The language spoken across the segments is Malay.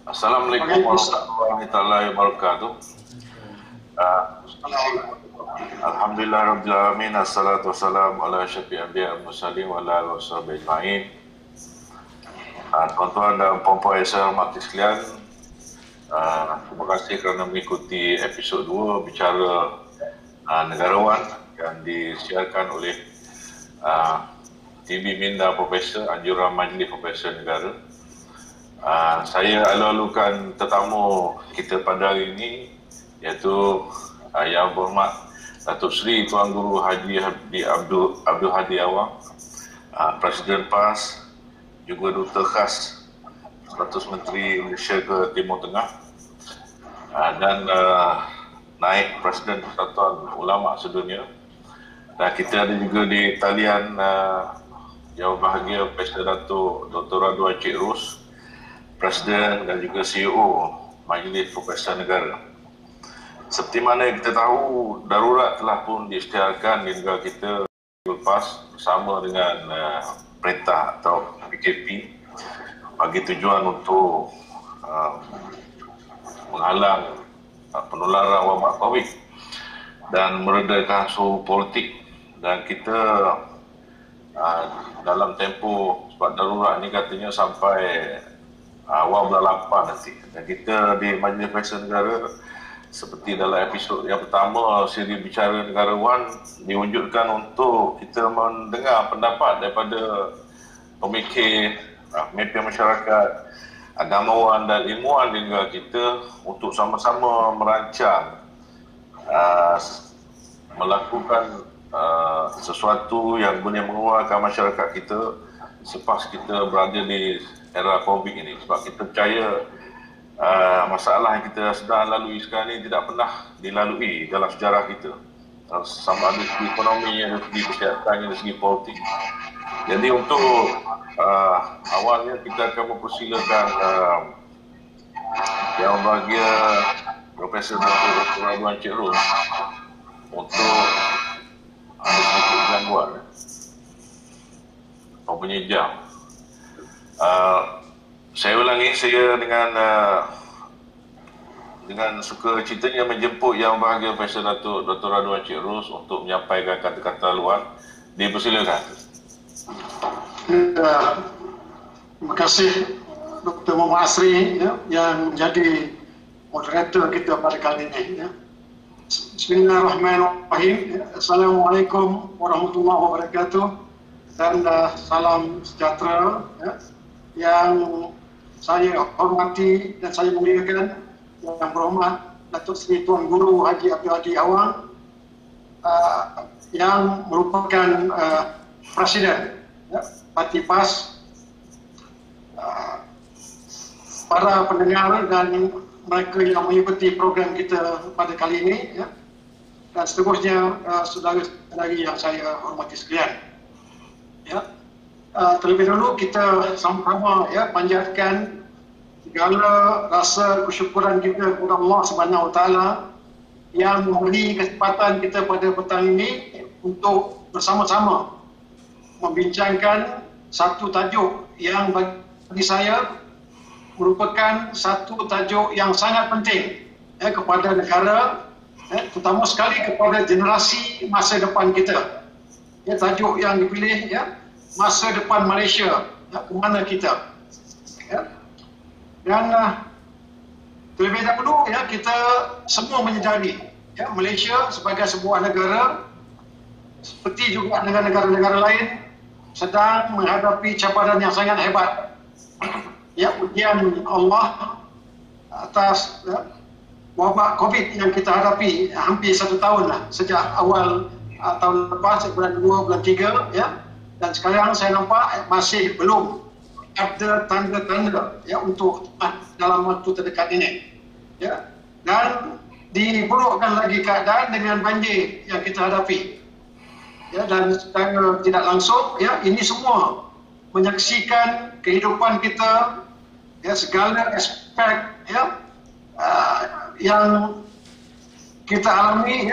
Assalamualaikum warahmatullahi wabarakatuh. Alhamdulillahirrahmanirrahim. Assalatu wassalamu ala asyrafil anbiya wal mursalin wa ala alihi washabihi ajma'in. Tuan-tuan dan puan-puan yang saya hormati sekalian, terima kasih kerana mengikuti episod 2 bicara negarawan yang disiarkan oleh TV Minda Profesor Anjuran Majlis Profesor Negara. Saya alu-alukan tetamu kita pada hari ini, iaitu Yang Berhormat Datuk Seri Tuan Guru Haji Abdul Hadi Awang, Presiden PAS, juga Duta Khas Status Menteri Malaysia ke Timur Tengah, dan Naib Presiden Persatuan Ulama Sedunia. Dan kita ada juga di talian Yang Berbahagia Profesor Datuk Dr. Radwan Encik Ros, Presiden dan juga CEO Majlis Profesor Negara. Seperti mana yang kita tahu, darurat telah pun diisytiharkan di negara kita lepas bersama dengan perintah atau PKP bagi tujuan untuk menghalang penularan wabak COVID dan meredakan suhu politik. Dan kita dalam tempoh, sebab darurat ini katanya sampai awal bulan 8 nanti. Dan kita di Majlis Profesor Negara, seperti dalam episod yang pertama siri bicara negarawan, diwujudkan untuk kita mendengar pendapat daripada pemikir, pemimpin masyarakat, agamawan dan ilmuwan di negara kita untuk sama-sama merancang melakukan sesuatu yang boleh mengeluarkan masyarakat kita selepas kita berada di era COVID ini. Sebab kita percaya masalah yang kita sedang lalui sekarang ini tidak pernah dilalui dalam sejarah kita, sama ada segi ekonomi, dari segi kesihatan, dari segi politik. Jadi untuk awalnya kita akan mempersilakan Yang Berbahagia Profesor Dr. Radwan Encik Ros untuk ada sedikit gangguan punya jam. Saya ulangi, saya dengan suka citanya menjemput Yang Berbahagia Profesor Dr. Radwan Encik Ros untuk menyampaikan kata-kata luar. Dipersilakan. Terima kasih Dr. Muhammad Asri yang menjadi moderator kita pada kali ini. Bismillahirrahmanirrahim. Assalamualaikum warahmatullahi wabarakatuh dan salam sejahtera. Yang saya hormati dan saya muliakan Yang Berhormat Datuk Seri Tuan Guru Haji Abdul Hadi Awang, yang merupakan Presiden Parti PAS, para pendengar dan mereka yang mengikuti program kita pada kali ini, dan seterusnya saudara-saudari yang saya hormati sekalian. Terlebih dahulu kita sama-sama panjatkan segala rasa kesyukuran kita kepada Allah Subhanahu Wa Taala yang memberi kesempatan kita pada petang ini untuk bersama-sama membincangkan satu tajuk yang bagi saya merupakan satu tajuk yang sangat penting kepada negara, terutama sekali kepada generasi masa depan kita. Tajuk yang dipilih, masa depan Malaysia, ke mana kita. Dan terlebih dahulu kita semua menyedari Malaysia sebagai sebuah negara seperti juga negara-negara lain sedang menghadapi cabaran yang sangat hebat. Ujian Allah atas wabak COVID yang kita hadapi hampir 1 tahun lah, sejak awal tahun lepas, bulan 2, bulan 3, dan sekarang saya nampak masih belum ada tanda-tanda untuk dalam waktu terdekat ini. Dan diburukkan lagi keadaan dengan banjir yang kita hadapi. Dan secara tidak langsung, ini semua menyaksikan kehidupan kita, segala aspek yang kita alami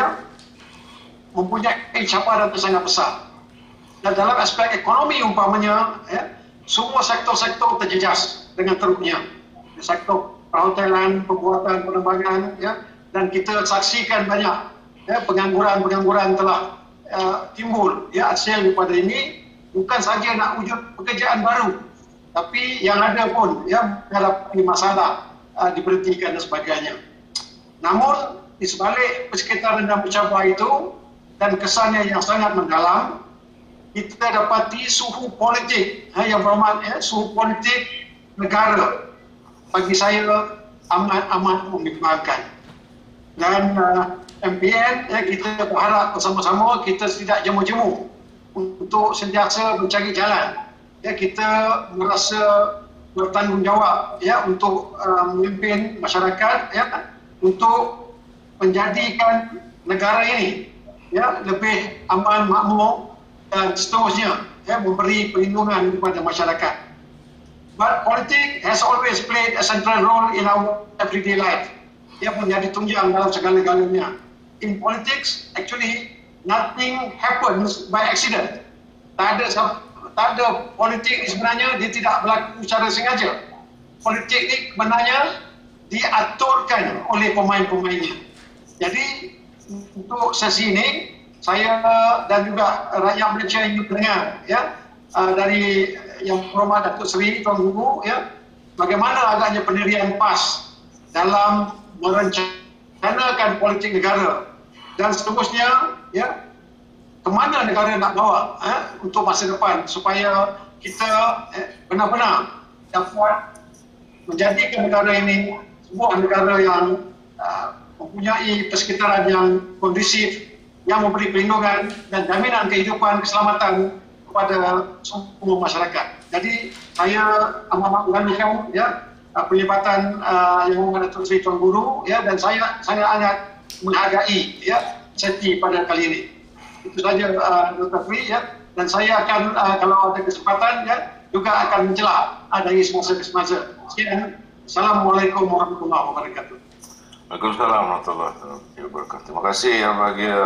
mempunyai cabaran yang sangat besar. Dan dalam aspek ekonomi umpamanya, semua sektor-sektor terjejas dengan teruknya. Sektor perhotelan, pembuatan penerbangan, ya, dan kita saksikan banyak pengangguran telah timbul, hasil daripada ini. Bukan saja nak wujud pekerjaan baru, tapi yang ada pun menghadapi masalah diberhentikan dan sebagainya. Namun di sebalik persekitaran dan pencabar itu dan kesannya yang sangat mendalam, kita dapati suhu politik yang berhormat, suhu politik negara bagi saya amat membingungkan. Dan MPN, kita berharap bersama-sama kita tidak jemu-jemu untuk sentiasa mencari jalan. Kita merasa bertanggungjawab untuk memimpin masyarakat, untuk menjadikan negara ini lebih aman, makmur dan seterusnya, memberi perlindungan kepada masyarakat. But politics has always played a central role in our everyday life. Ia menjadi tunjang dalam segala-galanya. In politics, actually, nothing happens by accident. Tak ada politik sebenarnya, dia tidak berlaku secara sengaja. Politik ni sebenarnya diaturkan oleh pemain-pemainnya. Jadi, untuk sesi ini, saya dan juga rakyat Malaysia yang mendengar, dari yang berhormat Datuk Seri Tuan Guru, bagaimana agaknya pendirian PAS dalam merencanakan politik negara dan seterusnya, ke mana negara nak bawa untuk masa depan supaya kita benar-benar dapat menjadikan negara ini sebuah negara yang mempunyai persekitaran yang kondusif, yang memberi perlindungan dan jaminan kehidupan keselamatan kepada semua masyarakat. Jadi saya amat mengagumkan pelibatan Yang Berhormat Datuk Seri Tuan Guru, dan saya sangat menghargai sesi pada kali ini. Itu saja Dr. Sri, dan saya akan kalau ada kesempatan juga akan mencelah dari semasa ke semasa. Sekian. Assalamualaikum warahmatullahi wabarakatuh. Waalaikumsalam warahmatullahi wabarakatuh. Terima kasih yang bahagia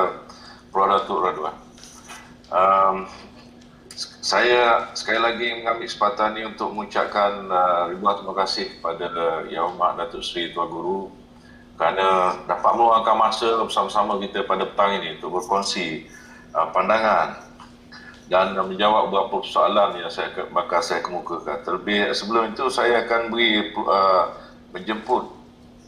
Prof. Datuk Radwan. Saya sekali lagi mengambil kesempatan ini untuk mengucapkan ribuan terima kasih kepada Yang Berhormat Datuk Seri Tuan Guru kerana dapat meluangkan masa bersama-sama kita pada petang ini untuk berkongsi pandangan dan menjawab beberapa soalan yang bakal saya kemukakan. Terlebih sebelum itu saya akan menjemput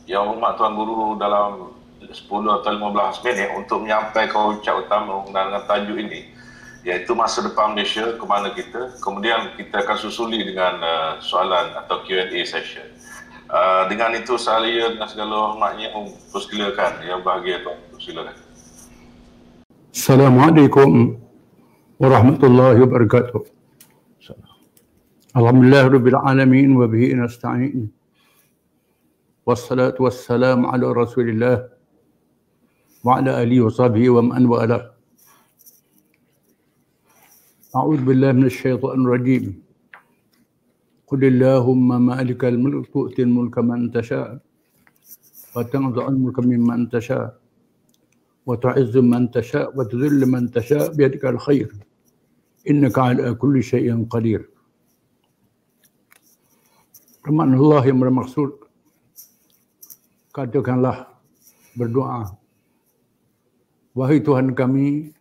Yang Berhormat Tuan Guru dalam 10 atau 15 minit untuk menyampaikan ucap utama dengan tajuk ini, iaitu masa depan Malaysia, ke mana kita. Kemudian kita akan susuli dengan soalan atau Q&A session. Dengan itu saya dengan segala hormatnya persilakan yang bahagia Tuan, silakan. Assalamualaikum warahmatullahi wabarakatuh. Alhamdulillah rabbil alamin wa bihi nasta'in. Wassalatu wassalamu ala Rasulillah wa ala alihi wa sahbihi wa man wala. أعوذ بالله من الشيطان الرجيم قل اللهم مالك الملك تؤتي الملك من تشاء وتنزع الملك ممن تشاء وتعز من تشاء وتذل من تشاء بيدك الخير إنك على كل شيء قدير. Firman Allah yang bermaksud, katakanlah, berdoa, wahai Tuhan kami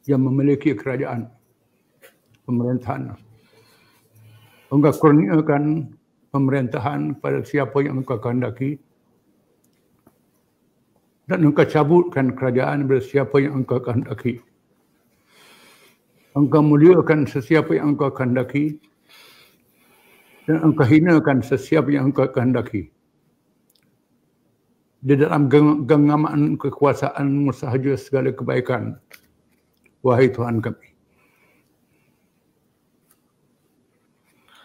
yang memiliki kerajaan, pemerintahan. Engkau kurniakan pemerintahan pada siapa yang engkau kehendaki, dan engkau cabutkan kerajaan pada siapa yang engkau kehendaki. Engkau muliakan sesiapa yang engkau kehendaki, dan engkau hinakan sesiapa yang engkau kehendaki. Di dalam genggaman kekuasaanmu sahaja segala kebaikan, wahai Tuhan kami.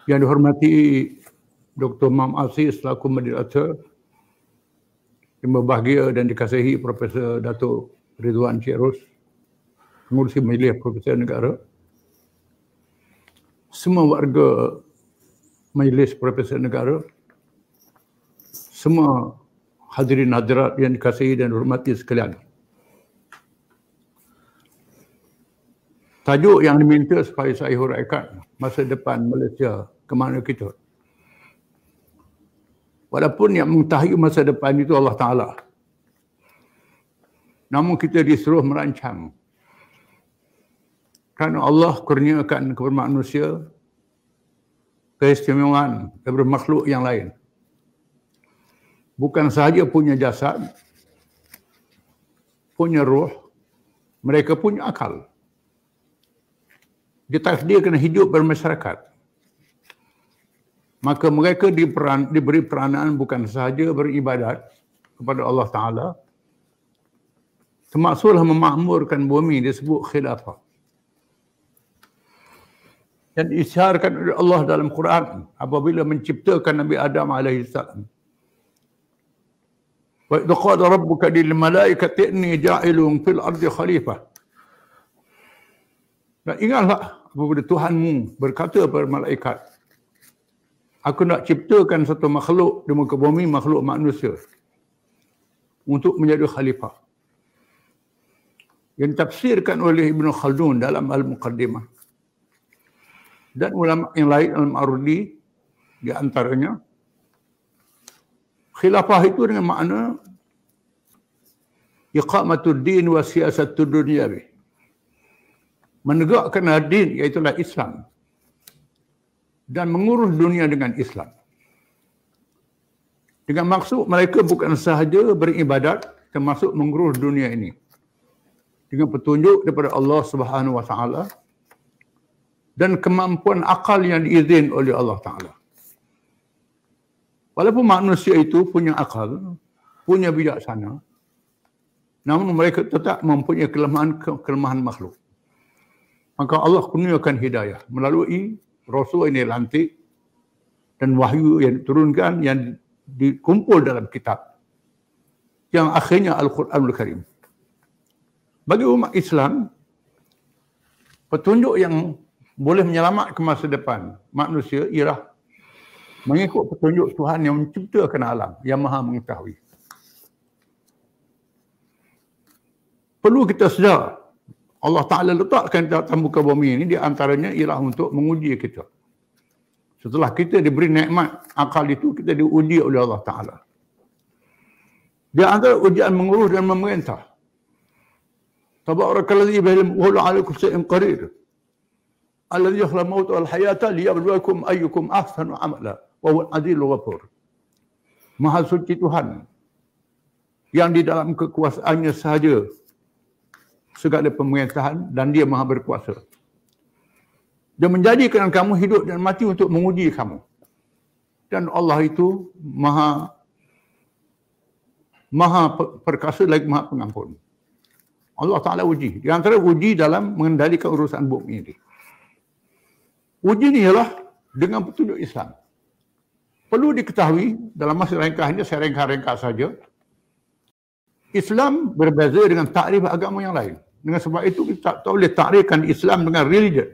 Yang dihormati Dr. Mam Aziz selaku moderator, yang berbahagia dan dikasihi Profesor Datuk Ridwan Syirus, pengurusi Majlis Profesor Negara, semua warga Majlis Profesor Negara, semua hadirin hadirat yang dikasihi dan dihormati sekalian. Tajuk yang diminta supaya saya huraikan, masa depan Malaysia, ke mana kita. Walaupun yang mengetahui masa depan itu Allah Ta'ala. Namun kita disuruh merancang. Kerana Allah kurniakan kepada manusia keistimewaan daripada makhluk yang lain. Bukan sahaja punya jasad, punya roh, mereka punya akal. Ditakdirkan hidup bermasyarakat. Maka mereka diberi peranan bukan sahaja beribadat kepada Allah Ta'ala, termasuklah memakmurkan bumi, disebut khilafah. Dan diisyaratkan oleh Allah dalam Quran apabila menciptakan Nabi Adam AS. Wa idh qala rabbuka lil malaikati inni ja'ilun fil ardi khalifah. Dan ingatlah apabila Tuhanmu berkata kepada malaikat, aku nak ciptakan satu makhluk di muka bumi, makhluk manusia, untuk menjadi khalifah. Yang ditafsirkan oleh Ibn Khaldun dalam Al-Muqaddimah. Dan ulama yang lain, Al-Ma'rudi, di antaranya, khilafah itu dengan makna iqamatud din wa siyasatud dunyawi. Menegakkan din, iaitulah Islam. Dan mengurus dunia dengan Islam. Dengan maksud mereka bukan sahaja beribadat, termasuk mengurus dunia ini. Dengan petunjuk daripada Allah Subhanahu Wa Taala dan kemampuan akal yang diizin oleh Allah Ta'ala. Walaupun manusia itu punya akal, punya bijaksana, namun mereka tetap mempunyai kelemahan makhluk. Maka Allah kurniakan hidayah melalui Rasul ini lantik dan wahyu yang diturunkan, yang dikumpul dalam kitab, yang akhirnya Al-Quranul Karim. Bagi umat Islam, petunjuk yang boleh menyelamatkan masa depan manusia ialah mengikut petunjuk Tuhan yang menciptakan alam, yang maha mengetahui. Perlu kita sedar, Allah Ta'ala letakkan di atas muka bumi ini, di antaranya ialah untuk menguji kita. Setelah kita diberi nikmat akal itu, kita diuji oleh Allah Ta'ala. Di antara ujian mengurus dan memerintah. Tabarakalladzi biyadihi ala kulli syai'in qadir. Alladzi khalaqal mauta wal hayata liyabluwakum ayyukum ahsanu amala wa huwal adilul ghafur. Maha suci Tuhan yang di dalam kekuasaannya sahaja segala pemerintahan, dan dia maha berkuasa. Dia menjadikan kamu hidup dan mati untuk menguji kamu. Dan Allah itu maha perkasa lagi maha pengampun. Allah Ta'ala uji. Di antara uji dalam mengendalikan urusan bumi ini. Uji ini ialah dengan petunjuk Islam. Perlu diketahui, dalam masa ringkas ini, saya ringkas saja, Islam berbeza dengan takrif agama yang lain. Dengan sebab itu kita tak boleh takrifkan Islam dengan religion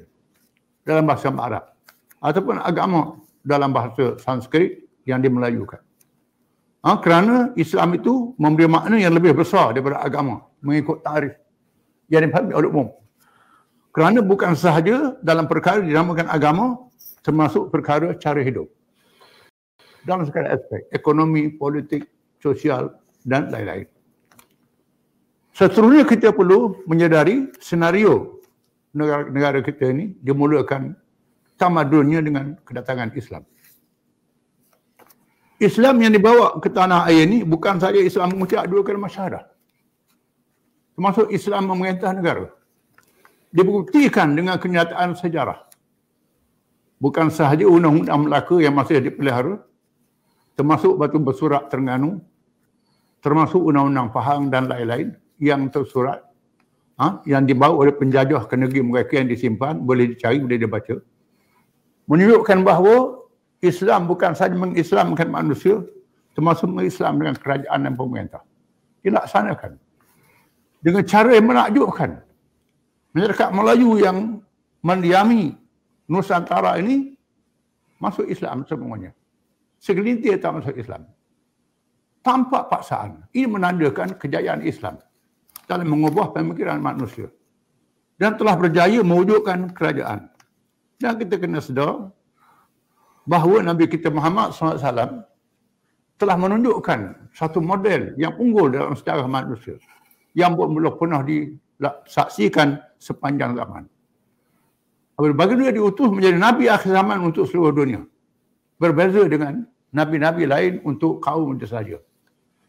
dalam bahasa Arab ataupun agama dalam bahasa Sanskrit yang dimelayukan. Kerana Islam itu memberi makna yang lebih besar daripada agama mengikut takrif yang dipahami oleh umum. Kerana bukan sahaja dalam perkara dinamakan agama, termasuk perkara cara hidup. Dalam segala aspek, ekonomi, politik, sosial dan lain-lain. Seterusnya kita perlu menyedari senario negara kita ini dimulakan tamadunnya dengan kedatangan Islam. Islam yang dibawa ke tanah air ini bukan saja Islam mengucap dua kalimah syahadah. Termasuk Islam memerintah negara. Dibuktikan dengan kenyataan sejarah. Bukan sahaja undang-undang Melaka yang masih dipelihara, termasuk Batu Bersurat Terengganu, termasuk undang-undang Pahang dan lain-lain yang tersurat, yang dibawa oleh penjajah ke negeri mereka yang disimpan, boleh dicari, boleh dibaca, menunjukkan bahawa Islam bukan sahaja mengislamkan manusia, termasuk mengislam dengan kerajaan dan pemerintah. Dilaksanakan dengan cara yang menakjubkan. Masyarakat Melayu yang mendiami Nusantara ini masuk Islam semuanya. Segelintir tak masuk Islam. Tanpa paksaan. Ini menandakan kejayaan Islam dalam mengubah pemikiran manusia. Dan telah berjaya mewujudkan kerajaan. Dan kita kena sedar bahawa Nabi kita Muhammad SAW telah menunjukkan satu model yang unggul dalam sejarah manusia yang belum pernah disaksikan sepanjang zaman. Baginda diutus menjadi Nabi akhir zaman untuk seluruh dunia. Berbeza dengan Nabi-Nabi lain untuk kaum itu saja.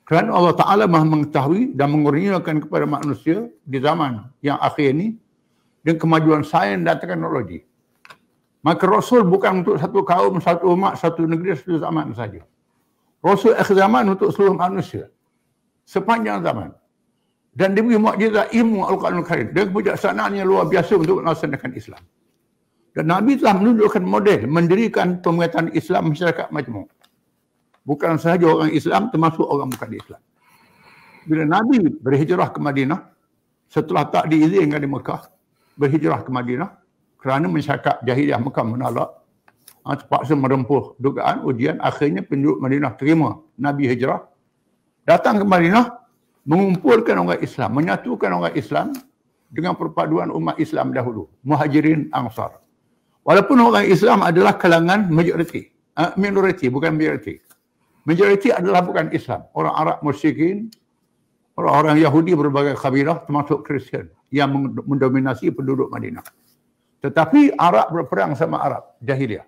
Kerana Allah Ta'ala maha mengetahui dan mengurniakan kepada manusia di zaman yang akhir ini dengan kemajuan sains dan teknologi. Maka Rasul bukan untuk satu kaum, satu umat, satu negeri, satu zaman saja. Rasul akhir zaman untuk seluruh manusia. Sepanjang zaman. Dan diberi mukjizat ilmu Al-Quranul Karim. Dan kebijaksanaan yang luar biasa untuk melaksanakan Islam. Dan Nabi telah menunjukkan model mendirikan pemerintahan Islam masyarakat majmuk. Bukan sahaja orang Islam, termasuk orang bukan Islam. Bila Nabi berhijrah ke Madinah, setelah tak diizinkan di Mekah, berhijrah ke Madinah, kerana masyarakat jahiliah Mekah menolak, terpaksa merempuh dugaan, ujian, akhirnya penduduk Madinah terima Nabi hijrah, datang ke Madinah, mengumpulkan orang Islam, menyatukan orang Islam dengan perpaduan umat Islam dahulu, Muhajirin Ansar. Walaupun orang Islam adalah kalangan minoriti, bukan majoriti. Majoriti adalah bukan Islam. Orang Arab musyrikin, orang-orang Yahudi berbagai kabilah termasuk Kristian yang mendominasi penduduk Madinah. Tetapi Arab berperang sama Arab, jahiliah.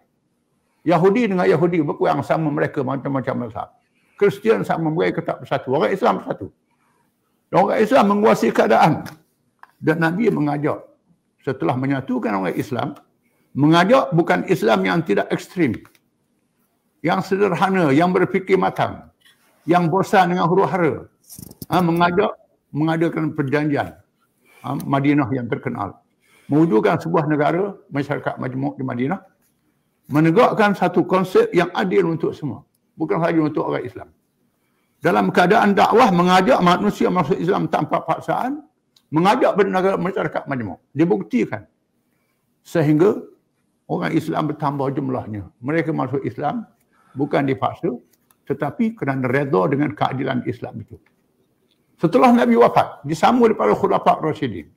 Yahudi dengan Yahudi berperang sama mereka macam-macam mazhab. Kristian sama mereka tak bersatu. Orang Islam bersatu. Orang Islam menguasai keadaan. Dan Nabi mengajak, setelah menyatukan orang Islam, mengajak bukan Islam yang tidak ekstrim, yang sederhana, yang berfikir matang, yang bosan dengan huru-hara. Mengajak mengadakan perjanjian Madinah yang terkenal. Mewujudkan sebuah negara, masyarakat majmuk di Madinah, menegakkan satu konsep yang adil untuk semua. Bukan sahaja untuk orang Islam. Dalam keadaan dakwah, mengajak manusia masuk Islam tanpa paksaan, mengajak bernegara masyarakat majmuk. Dibuktikan. Sehingga orang Islam bertambah jumlahnya. Mereka masuk Islam bukan dipaksa, tetapi kerana redha dengan keadilan Islam itu. Setelah Nabi wafat, disambung oleh para khulafa Rasyidin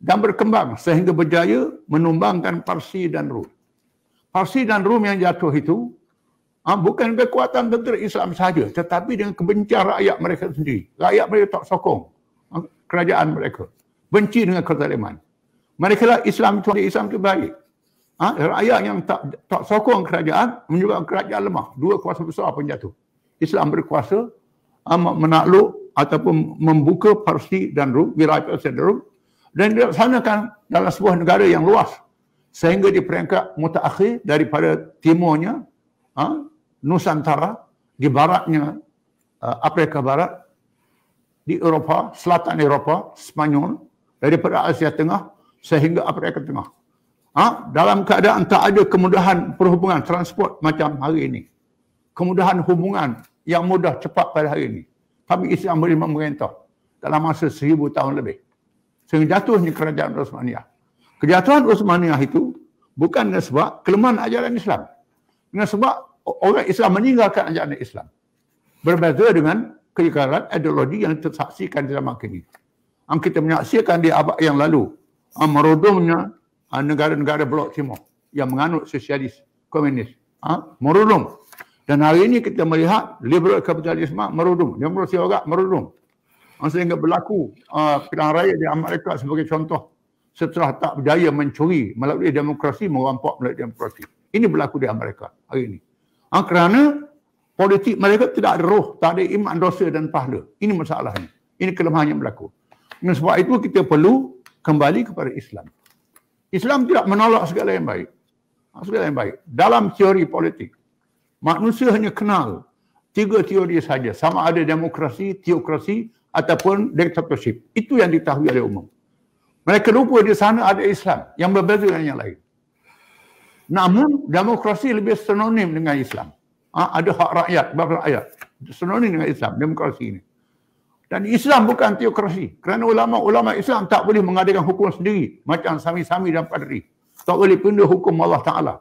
dan berkembang sehingga berjaya menumbangkan Parsi dan Rum. Parsi dan Rum yang jatuh itu bukan kekuatan tentera Islam sahaja, tetapi dengan kebencian rakyat mereka sendiri. Rakyat mereka tak sokong kerajaan mereka. Benci dengan kezaliman. Mereka lah Islam itu baik. Rakyat yang tak sokong kerajaan menyebabkan kerajaan lemah. Dua kuasa besar pun jatuh. Islam berkuasa menakluk ataupun membuka Parsi dan Rum, wilayah Parsi dan Rum, dan dilaksanakan dalam sebuah negara yang luas sehingga di peringkat mutaakhir daripada timurnya Nusantara, di baratnya Afrika Barat, di Eropah, selatan Eropah, Spanyol, daripada Asia Tengah sehingga Afrika Tengah. Dalam keadaan tak ada kemudahan perhubungan transport macam hari ini. Kemudahan hubungan yang mudah cepat pada hari ini. Tapi Islam boleh memerintah dalam masa 1000 tahun lebih. Sehingga jatuhnya kerajaan Utsmaniyah. Kejatuhan Utsmaniyah itu bukan dengan sebab kelemahan ajaran Islam. Dengan sebab orang Islam meninggalkan ajaran Islam. Berbeza dengan kekekalan ideologi yang tersaksikan di zaman kini. Kita menyaksikan di abad yang lalu. Merodongnya negara-negara blok timur yang menganut sosialis, komunis. Merudum. Dan hari ini kita melihat liberal kapitalisme merudum. Demokrasi orang merudum. Sehingga berlaku pilihan raya di Amerika sebagai contoh. Setelah tak berjaya mencuri melalui demokrasi, merampok melalui demokrasi. Ini berlaku di Amerika hari ini. Kerana politik mereka tidak ada roh, tak ada iman, dosa dan pahala. Ini masalahnya. Ini kelemahan yang berlaku. Dengan sebab itu kita perlu kembali kepada Islam. Islam tidak menolak segala yang baik. Segala yang baik. Dalam teori politik, manusia hanya kenal 3 teori saja. Sama ada demokrasi, teokrasi ataupun diktatorship. Itu yang diketahui oleh umum. Mereka lupa di sana ada Islam yang berbeza dengan yang lain. Namun demokrasi lebih sinonim dengan Islam. Ada hak rakyat, rakyat. Sinonim dengan Islam, demokrasi ini. Dan Islam bukan teokrasi. Kerana ulama-ulama Islam tak boleh mengadakan hukum sendiri. Macam Sami-Sami dan Padri. Tak boleh pindah hukum Allah Ta'ala.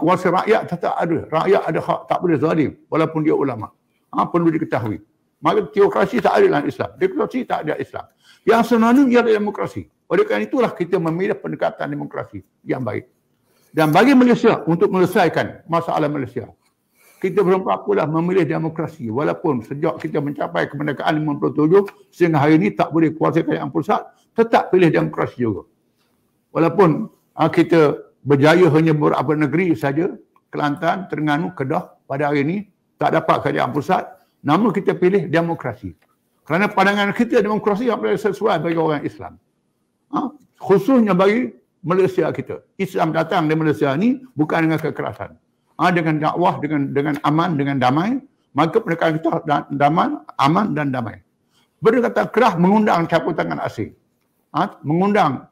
Kuasa rakyat tetap ada. Rakyat ada hak, tak boleh zalim. Walaupun dia ulama. Perlu diketahui. Maka teokrasi tak ada dalam Islam. Demokrasi tak ada Islam. Yang sinonim ialah demokrasi. Oleh kerana itulah kita memilih pendekatan demokrasi yang baik. Dan bagi Malaysia untuk menyelesaikan masalah Malaysia, kita berempat-empatlah memilih demokrasi. Walaupun sejak kita mencapai kemerdekaan 57 sehingga hari ini tak boleh kuasa kerajaan pusat, tetap pilih demokrasi juga. Walaupun kita berjaya hanya beberapa negeri saja, Kelantan, Terengganu, Kedah pada hari ini tak dapat kerajaan pusat, namun kita pilih demokrasi. Kerana pandangan kita demokrasi yang paling sesuai bagi orang Islam. Khususnya bagi Malaysia kita. Islam datang dari Malaysia ni bukan dengan kekerasan. Dengan dakwah, dengan aman, dengan damai, maka pendekatan kita damai, aman dan damai. Berdekatan keras mengundang campur tangan asing. Mengundang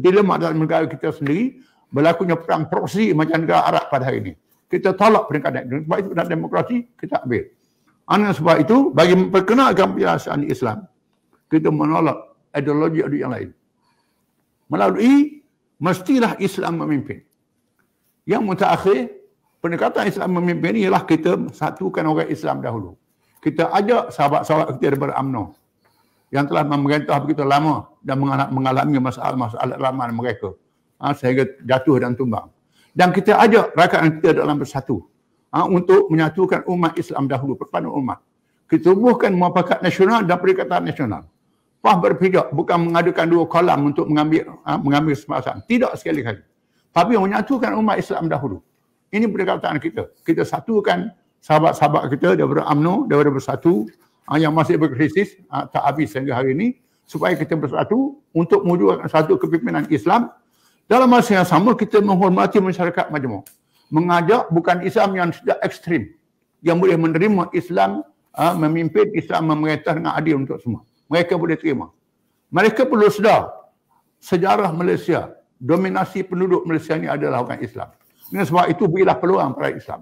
dilema dalam negara kita sendiri, berlakunya perang proksi macam negara Arab pada hari ini. Kita tolak pendekatan itu. Sebab itu dalam demokrasi kita ambil. Sebab itu, bagi memperkenalkan perasaan Islam, kita menolak ideologi yang lain. Melalui mestilah Islam memimpin. Yang mutakhir, pendekatan Islam memimpin ialah kita satukan orang Islam dahulu. Kita ajak sahabat-sahabat kita daripada UMNO yang telah memerintah begitu lama dan mengalami masalah-masalah lama mereka sehingga jatuh dan tumbang. Dan kita ajak rakyat kita dalam bersatu untuk menyatukan umat Islam dahulu, perpaduan umat. Kita tubuhkan muafakat nasional dan perikatan nasional. PAH berpijak bukan mengadakan dua kolam untuk mengambil semasa. Tidak sekali kali. Tapi menyatukan umat Islam dahulu. Ini pendekatan kita. Kita satukan sahabat-sahabat kita daripada UMNO, daripada bersatu, yang masih berkrisis, tak habis sehingga hari ini, supaya kita bersatu untuk mewujudkan satu kepimpinan Islam. Dalam masa yang sama, kita menghormati masyarakat majmuk. Mengajak bukan Islam yang sudah ekstrim, yang boleh menerima Islam, memimpin Islam, memerintah dengan adil untuk semua. Mereka boleh terima. Mereka perlu sedar sejarah Malaysia, dominasi penduduk Malaysia ini adalah orang Islam. Dengan sebab itu berilah peluang pada Islam.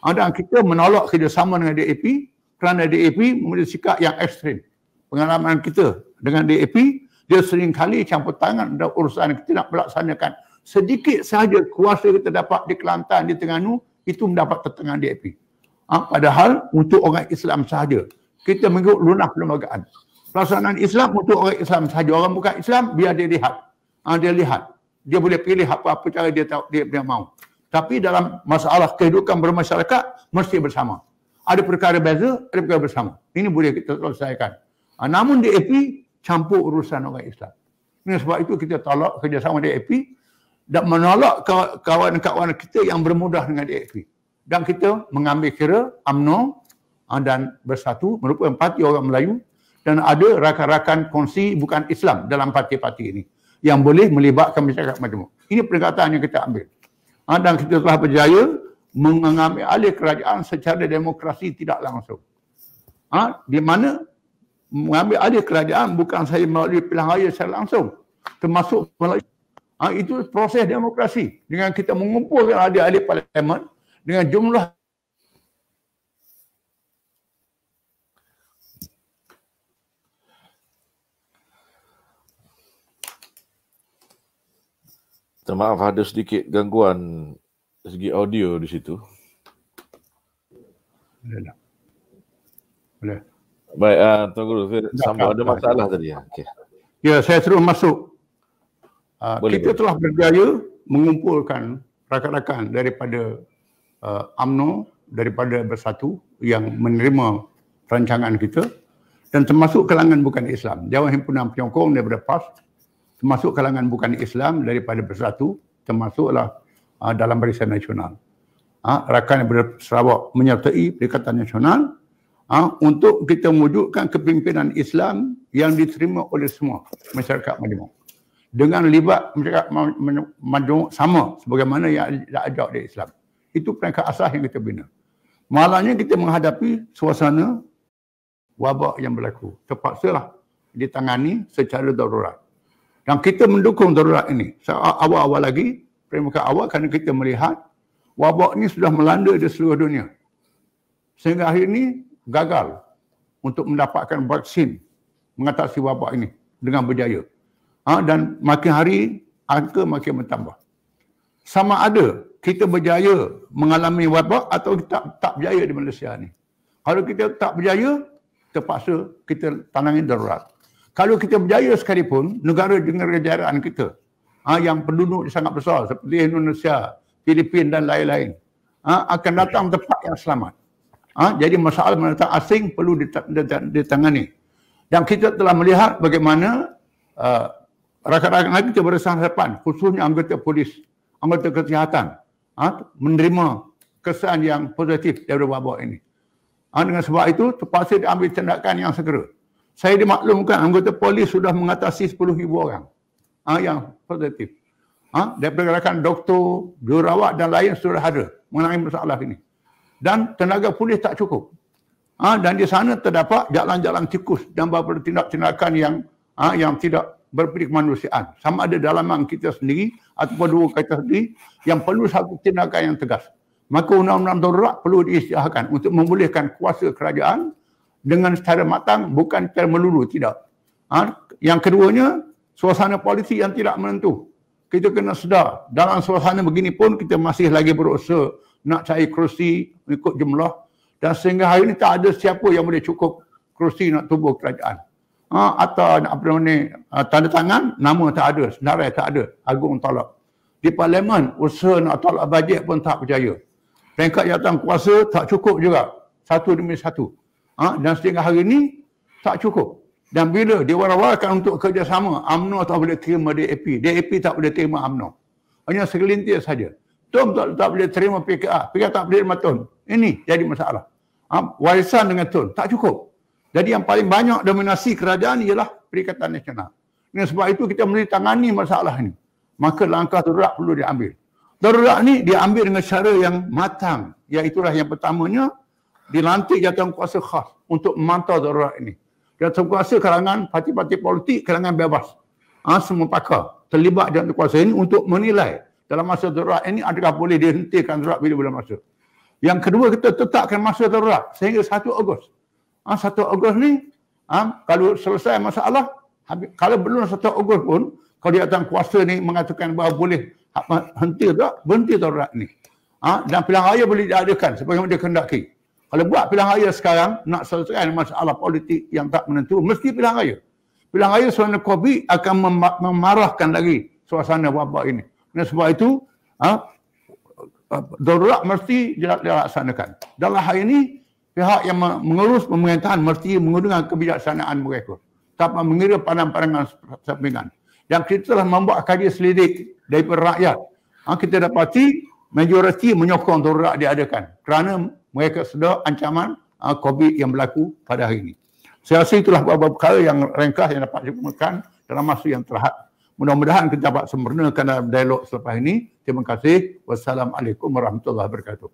Dan kita menolak kerjasama dengan DAP kerana DAP memiliki sikap yang ekstrim. Pengalaman kita dengan DAP, dia seringkali campur tangan dalam urusan kita nak melaksanakan. Sedikit sahaja kuasa kita dapat di Kelantan, di Terengganu, itu mendapat pertengahan DAP. Padahal untuk orang Islam sahaja. Kita mengikut lunas perlembagaan. Pelaksanaan Islam untuk orang Islam sahaja. Orang bukan Islam, biar dia lihat. Dia lihat. Dia boleh pilih apa-apa cara dia mahu. Tapi dalam masalah kehidupan bermasyarakat, mesti bersama. Ada perkara beza, ada perkara bersama. Ini boleh kita selesaikan. Namun DAP campur urusan orang Islam. Ini sebab itu kita tolak kerjasama DAP dan menolak kawan-kawan kita yang bermudah dengan DAP. Dan kita mengambil kira UMNO dan Bersatu merupakan parti orang Melayu dan ada rakan-rakan kongsi bukan Islam dalam parti-parti ini yang boleh melibatkan masyarakat majmuk. Ini pendekatan yang kita ambil. Dan kita telah berjaya mengambil alih kerajaan secara demokrasi tidak langsung. Di mana mengambil alih kerajaan bukan sahaja melalui pilihan raya secara langsung, termasuk melalui itu proses demokrasi dengan kita mengumpulkan ahli-ahli parlimen dengan jumlah maaf ada sedikit gangguan segi audio di situ. Boleh. Baik, Tuan Guru, sambung ada masalah tadi ya. Okay. Ya, saya terus masuk. Kita boleh. telah berjaya mengumpulkan rakan-rakan daripada UMNO, daripada Bersatu yang menerima rancangan kita dan termasuk kalangan bukan Islam. Dewan Himpunan Penyokong daripada PAS, termasuk kalangan bukan Islam daripada Bersatu, termasuklah dalam Barisan Nasional. Rakan daripada Sarawak menyertai Perikatan Nasional untuk kita mewujudkan kepimpinan Islam yang diterima oleh semua masyarakat majmuk. Dengan libat masyarakat majmuk sama sebagaimana yang diajak dari Islam. Itu perangkat asas yang kita bina. Malangnya kita menghadapi suasana wabak yang berlaku. Terpaksalah ditangani secara darurat. Dan kita mendukung darurat ini. Awal-awal lagi, permukaan awal kerana kita melihat wabak ini sudah melanda di seluruh dunia. Sehingga hari ini gagal untuk mendapatkan vaksin mengatasi wabak ini dengan berjaya. Dan makin hari angka makin bertambah. Sama ada kita berjaya mengalami wabak atau tak berjaya di Malaysia ni. Kalau kita tak berjaya, terpaksa kita tanangi darurat. Kalau kita berjaya sekalipun, negara dengan kejaraan kita yang penduduk sangat besar seperti Indonesia, Filipina dan lain-lain, akan datang tempat yang selamat. Jadi masalah mendatang asing perlu ditangani. Dan kita telah melihat bagaimana rakan-rakan kita bersangkutan, khususnya anggota polis, anggota kesihatan, menerima kesan yang positif dari wabak ini. Dengan sebab itu, terpaksa diambil tindakan yang segera. Saya dimaklumkan anggota polis sudah mengatasi 10,000 orang yang positif. Daripada rakan doktor, jururawat dan lain sudah ada mengenai masalah ini. Dan tenaga polis tak cukup. Dan di sana terdapat jalan-jalan tikus dan beberapa tindakan yang tidak berperi kemanusiaan. Sama ada dalaman kita sendiri ataupun dua kita sendiri yang perlu satu tindakan yang tegas. Maka undang-undang darurat perlu diisytiharkan untuk membolehkan kuasa kerajaan dengan secara matang, bukan secara melulu, tidak. Yang keduanya, suasana politik yang tidak menentu. Kita kena sedar, dalam suasana begini pun kita masih lagi berusaha nak cari kerusi ikut jumlah. Dan sehingga hari ini tak ada siapa yang boleh cukup kerusi nak tubuh kerajaan. Atau tanda tangan, nama tak ada, senarai tak ada, agung tolak. Di parlimen, usaha nak tolak bajet pun tak berjaya. Peringkat jawatan kuasa tak cukup juga, satu demi satu. Dan sehingga hari ini tak cukup. Dan bila diwar-warkan untuk kerjasama, UMNO tak boleh terima DAP. DAP tak boleh terima UMNO. Hanya segelintir saja. TUM tak boleh terima PKR. PKR tak boleh terima TUN. Ini jadi masalah. Warisan dengan TUN tak cukup. Jadi yang paling banyak dominasi kerajaan ialah Perikatan Nasional. Dengan sebab itu kita mesti tangani masalah ini. Maka langkah darurat perlu diambil. Darurat ni diambil dengan cara yang matang. Iaitulah yang pertamanya, dilantik jawatan kuasa khas untuk memantau darurat ini. Jawatan kuasa kalangan parti-parti politik, kalangan bebas. Semua pakar terlibat jawatan kuasa ini untuk menilai dalam masa darurat ini adakah boleh dihentikan darurat bila-bila masa. Yang kedua, kita tetapkan masa darurat sehingga 1 Ogos. 1 Ogos ni, kalau selesai masalah, kalau belum 1 Ogos pun, kalau jawatan kuasa ni mengatakan bahawa boleh henti tak, berhenti darurat ni. Dan pilihan raya boleh diadakan sebagaimana dia kehendaki. Kalau buat pilihan raya sekarang, nak selesaikan masalah politik yang tak menentu, mesti pilihan raya. Pilihan raya suasana COVID akan memarahkan lagi suasana wabak ini. Dan sebab itu, darurat mesti dilaksanakan. Dalam hal ini, pihak yang mengurus pemerintahan mesti menggunakan kebijaksanaan mereka. Tanpa mengira pandangan-pandangan sampingan. Dan kita telah membuat kajian selidik daripada rakyat. Kita dapati majoriti menyokong darurat diadakan kerana mereka sedar ancaman COVID yang berlaku pada hari ini. Saya rasa itulah beberapa perkara yang ringkas yang dapat dikemukakan dalam masa yang terhad. Mudah-mudahan kita dapat sempurnakan dalam dialog selepas ini. Terima kasih. Wassalamualaikum warahmatullahi wabarakatuh.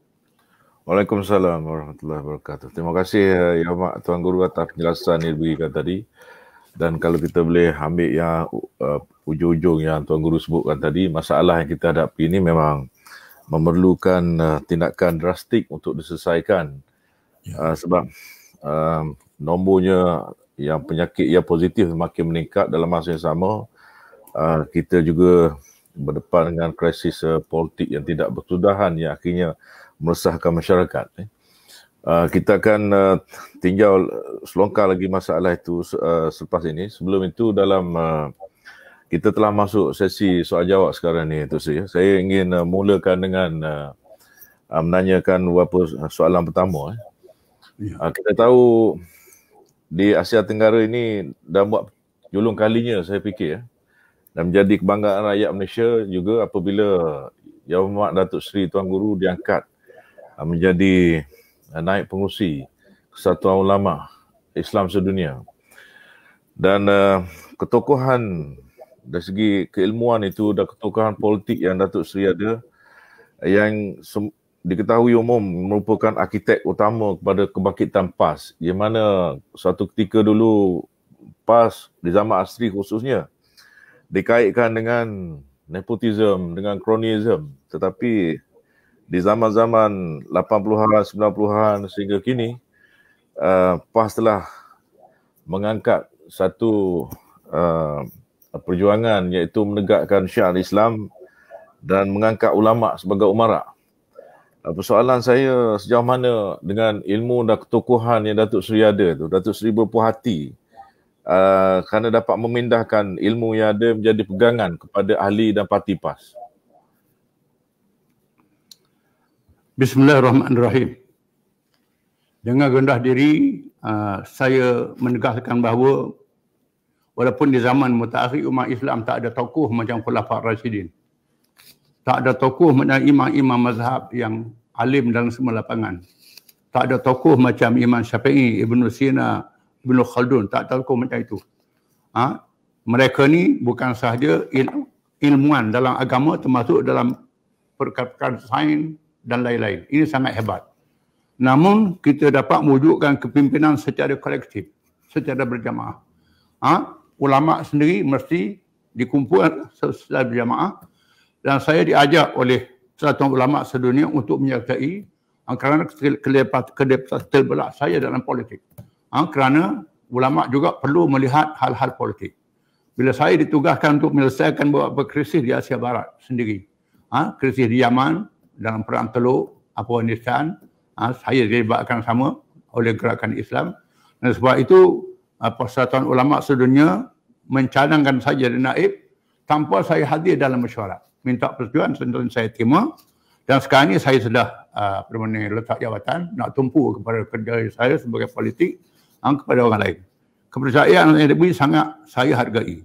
Waalaikumsalam warahmatullahi wabarakatuh. Terima kasih Ya Mak Tuan Guru atas penjelasan yang diberikan tadi. Dan kalau kita boleh ambil yang ujung-ujung yang Tuan Guru sebutkan tadi, masalah yang kita hadapi ini memang memerlukan tindakan drastik untuk diselesaikan. Sebab nombornya yang penyakit yang positif semakin meningkat dalam masa yang sama. Kita juga berdepan dengan krisis politik yang tidak berkesudahan yang akhirnya meresahkan masyarakat. Kita akan tinjau selongkar lagi masalah itu selepas ini. Sebelum itu kita telah masuk sesi soal jawab sekarang ni, Tok Sri. Saya ingin mulakan dengan menanyakan beberapa soalan pertama. Kita tahu di Asia Tenggara ini dah buat julung kalinya saya fikir dan menjadi kebanggaan rakyat Malaysia juga apabila Yang Berhormat Datuk Seri Tuan Guru diangkat menjadi naib pengurusi Kesatuan Ulama Islam Sedunia. Dan ketokohan dari segi keilmuan itu dan ketokohan politik yang Datuk Seri ada yang diketahui umum merupakan arkitek utama kepada kebangkitan PAS, yang mana suatu ketika dulu PAS di zaman asri khususnya dikaitkan dengan nepotism, dengan kronism, tetapi di zaman-zaman 80-an, 90-an sehingga kini, PAS telah mengangkat satu perjuangan iaitu menegakkan syiar Islam dan mengangkat ulama sebagai umara. Persoalan saya sejauh mana dengan ilmu dan ketokohan yang Datuk Seri ada tu, Datuk Seri berpuas hati kerana dapat memindahkan ilmu yang ada menjadi pegangan kepada ahli dan parti PAS. Bismillahirrahmanirrahim. Dengan rendah diri, saya menegaskan bahawa walaupun di zaman mutakhir umat Islam tak ada tokoh macam Khulafaur Rasyidin, tak ada tokoh macam imam-imam mazhab yang alim dalam semua lapangan, tak ada tokoh macam Imam Syafi'i, Ibn Sina, Ibn Khaldun, tak ada tokoh macam itu. Mereka ni bukan sahaja ilmuwan dalam agama, termasuk dalam perkara sains dan lain-lain. Ini sangat hebat. Namun kita dapat mewujudkan kepimpinan secara kolektif, secara berjamaah. Ulama sendiri mesti dikumpulkan secara berjamaah, dan saya diajak oleh satu ulama sedunia untuk menyertai kerana keterbelah saya dalam politik. Kerana ulama juga perlu melihat hal-hal politik. Bila saya ditugaskan untuk menyelesaikan beberapa krisis di Asia Barat sendiri, krisis di Yaman dalam Perang Teluk, Afghanistan, saya dilibatkan sama oleh gerakan Islam. Dan sebab itu Persatuan Ulama Sedunia mencadangkan saya jadi naib tanpa saya hadir dalam mesyuarat. Minta persetujuan, dan saya terima. Dan sekarang ini saya sudah letak jawatan, nak tumpu kepada kerja saya sebagai politik kepada orang lain. Kepercayaan yang diberi sangat saya hargai.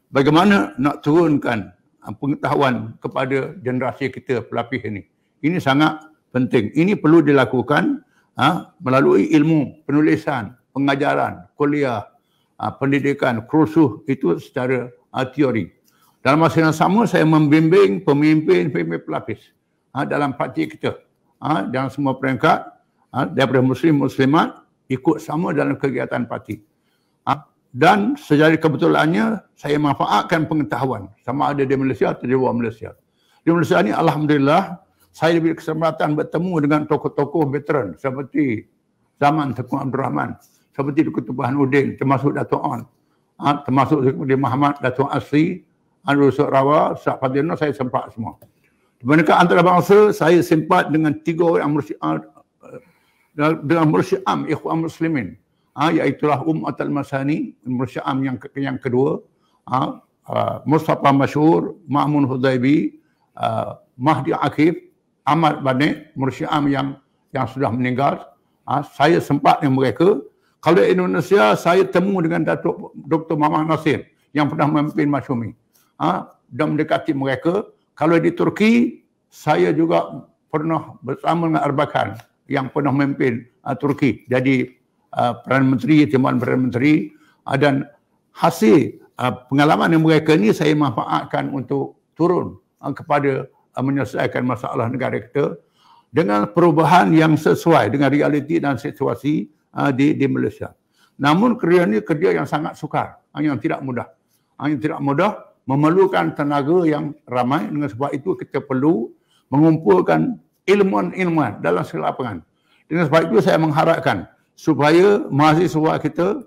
Bagaimana nak turunkan pengetahuan kepada generasi kita pelapis ini. Ini sangat penting. Ini perlu dilakukan melalui ilmu, penulisan, pengajaran, kuliah, pendidikan, kursus itu secara teori. Dalam masa yang sama saya membimbing pemimpin pelapis dalam parti kita. Dalam semua peringkat daripada muslimat ikut sama dalam kegiatan parti. Dan secara kebetulannya saya manfaatkan pengetahuan sama ada di Malaysia atau di luar Malaysia. Di Malaysia ni alhamdulillah saya diberi kesempatan bertemu dengan tokoh-tokoh veteran seperti zaman Tengku Abdul Rahman, seperti Dr. Burhanuddin, termasuk Dato' On, termasuk Dr. Muhammad, Dato' Asri, Rusuk Rawa, Ustaz Fadilno, saya sempat semua. Di manakah antarabangsa saya sempat dengan 3 orang dengan Mursyam Ikhwan Muslimin, iaitulah Ummatul Masani, Mursyam yang kedua, Mustafa Masyhur, Ma'mun Hudaibi, Mahdi Akif, Ahmad Banik, Mursyam yang sudah meninggal. Saya sempat dengan mereka. Kalau di Indonesia, saya temu dengan Datuk Dr. Muhammad Nasir yang pernah memimpin Masyumi. Dan mendekati mereka. Kalau di Turki, saya juga pernah bersama dengan Erbakan yang pernah memimpin Turki. Jadi Perdana Menteri, Timbalan Perdana Menteri, dan hasil pengalaman yang mereka ni saya manfaatkan untuk turun kepada menyelesaikan masalah negara kita dengan perubahan yang sesuai dengan realiti dan situasi di Malaysia. Namun kerja ini kerja yang sangat sukar, yang tidak mudah. Yang tidak mudah, memerlukan tenaga yang ramai. Dengan sebab itu kita perlu mengumpulkan ilmuwan-ilmuwan dalam segala lapangan. Dengan sebab itu saya mengharapkan supaya mahasiswa kita,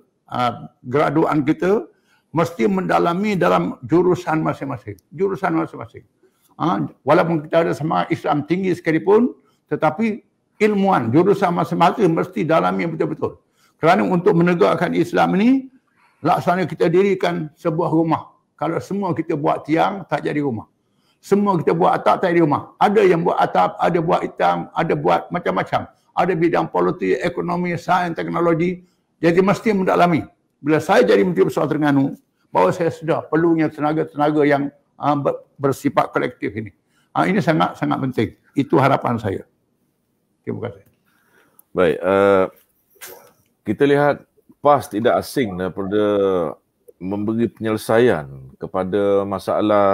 graduan kita mesti mendalami dalam jurusan masing-masing. Jurusan masing-masing. Walaupun kita ada semangat Islam tinggi sekalipun, tetapi ilmuwan jurusan masing-masing mesti dalami betul-betul. Kerana untuk menegakkan Islam ini, laksana kita dirikan sebuah rumah. Kalau semua kita buat tiang, tak jadi rumah. Semua kita buat atap, tak jadi rumah. Ada yang buat atap, ada buat hitam, ada buat macam-macam. Ada bidang politik, ekonomi, sains, teknologi. Jadi mesti mendalami. Bila saya jadi Menteri Besar Terengganu, bahawa saya sudah perlunya tenaga-tenaga yang bersifat kolektif ini. Ini sangat-sangat penting. Itu harapan saya. Terima kasih. Baik. Kita lihat PAS tidak asing daripada memberi penyelesaian kepada masalah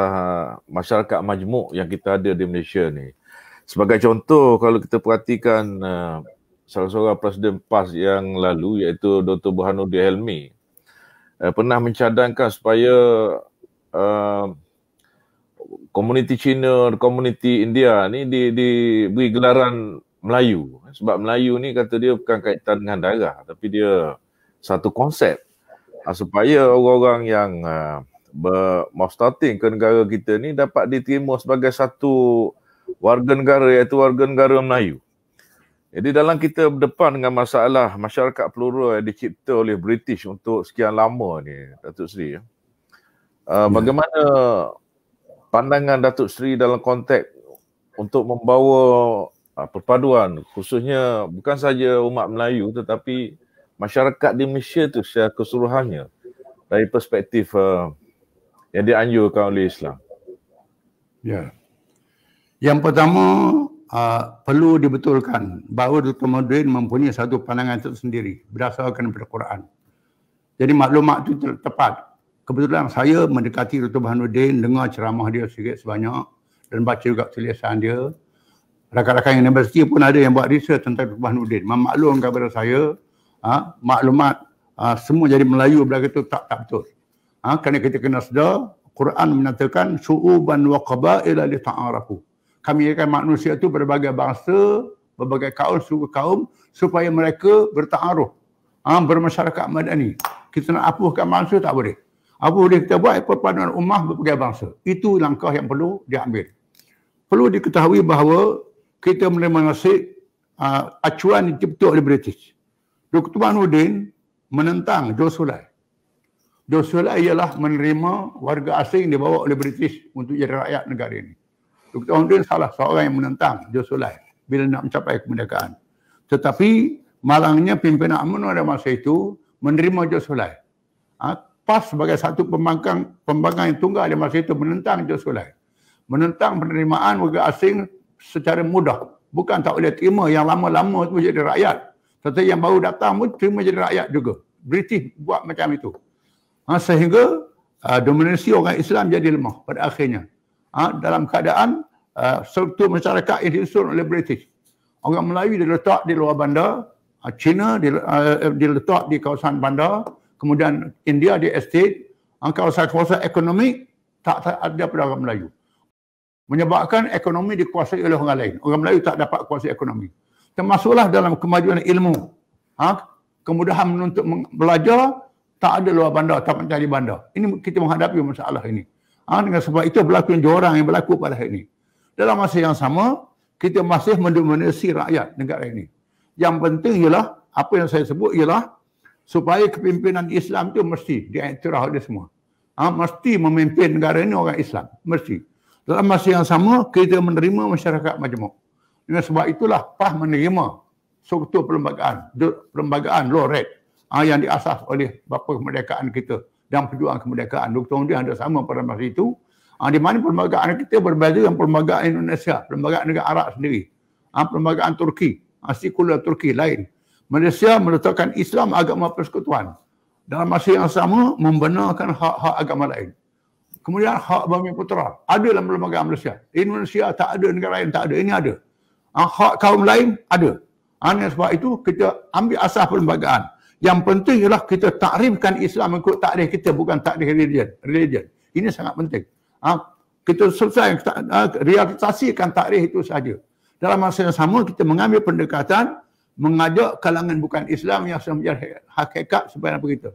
masyarakat majmuk yang kita ada di Malaysia ni. Sebagai contoh, kalau kita perhatikan salah seorang Presiden PAS yang lalu, iaitu Dr. Burhanuddin Helmi, pernah mencadangkan supaya komuniti Cina, komuniti India ni diberi gelaran Melayu. Sebab Melayu ni kata dia bukan kaitan dengan darah, tapi dia satu konsep supaya orang-orang yang mau starting ke negara kita ni dapat diterima sebagai satu warga negara, iaitu warga negara Melayu. Jadi dalam kita berdepan dengan masalah masyarakat plural yang dicipta oleh British untuk sekian lama ni, Datuk Seri, bagaimana pandangan Datuk Seri dalam konteks untuk membawa perpaduan, khususnya bukan saja umat Melayu tetapi masyarakat di Malaysia tu secara keseluruhannya dari perspektif yang dianjurkan oleh Islam? Ya. Yang pertama, perlu dibetulkan bahawa Dr. Mahathir mempunyai satu pandangan tersendiri berdasarkan Al-Quran. Jadi maklumat itu tepat. Kebetulan saya mendekati Dr. Burhanuddin, dengar ceramah dia sikit sebanyak dan baca juga tulisan dia. Rakan-rakan universiti pun ada yang buat research tentang Dr. Burhanuddin. Memaklumkan kepada saya, maklumat semua jadi Melayu belakang itu tak betul. Kerana kita kena sedar, Quran menyatakan syu'uban wa qabaila li ta'arafu. Kami akan manusia itu berbagai bangsa, berbagai kaum, suku kaum supaya mereka bertaaruf, bermasyarakat madani. Kita nak hapuskan bangsa tak boleh. Apa boleh kita buat? Perpaduan ummah berbagai bangsa. Itu langkah yang perlu diambil. Perlu diketahui bahawa kita menerima nasib acuan yang dicipta oleh British. Dr. Burhanuddin menentang Joe Sulai. Joe Sulai ialah menerima warga asing dibawa oleh British untuk jadi rakyat negara ini. Dr. Burhanuddin salah seorang yang menentang Joe Sulai bila nak mencapai kemerdekaan. Tetapi malangnya pimpinan UMNO pada masa itu menerima Joe Sulai. PAS sebagai satu pembangkang yang tunggal di masa itu menentang Joe Sulai. Menentang penerimaan warga asing secara mudah. Bukan tak boleh terima yang lama-lama itu jadi rakyat. Tetapi yang baru datang pun terima jadi rakyat juga. British buat macam itu. Sehingga dominasi orang Islam jadi lemah pada akhirnya. Dalam keadaan struktur masyarakat yang disusun oleh British. Orang Melayu diletak di luar bandar, China diletak di kawasan bandar, kemudian India di estate, kawasan-kawasan ekonomi tak ada pada orang Melayu. Menyebabkan ekonomi dikuasai oleh orang lain. Orang Melayu tak dapat kuasai ekonomi. Termasuklah dalam kemajuan ilmu. Kemudahan menuntut belajar, tak ada luar bandar, tak mencari bandar. Ini kita menghadapi masalah ini. Dengan sebab itu berlaku jurang yang berlaku pada hari ini. Dalam masa yang sama, kita masih mendominasi rakyat negara ini. Yang penting ialah, apa yang saya sebut ialah, supaya kepimpinan Islam itu mesti diiktiraf oleh semua. Mesti memimpin negara ini orang Islam. Mesti. Dalam masa yang sama, kita menerima masyarakat majmuk. Dengan sebab itulah PAS menerima struktur perlembagaan LORED yang diasas oleh bapa kemerdekaan kita dan perjuangan kemerdekaan. Dr. Burhanuddin ada sama pada masa itu. Di mana perlembagaan kita berbeza dengan perlembagaan Indonesia, perlembagaan negara Arab sendiri. Perlembagaan Turki, sekular Turki lain. Malaysia meletakkan Islam agama persekutuan. Dalam masa yang sama membenarkan hak-hak agama lain. Kemudian hak Bumi Putera ada dalam perlembagaan Malaysia. Indonesia tak ada, negara lain tak ada. Ini ada. Hak kaum lain ada. Dengan sebab itu kita ambil asas perlembagaan. Yang penting ialah kita takrifkan Islam mengikut takrif kita, bukan takrif religion. Ini sangat penting. Kita selesai realisasikan takrif itu saja. Dalam masa yang sama kita mengambil pendekatan mengajak kalangan bukan Islam yang sudah menjadi hakikat supaya kita.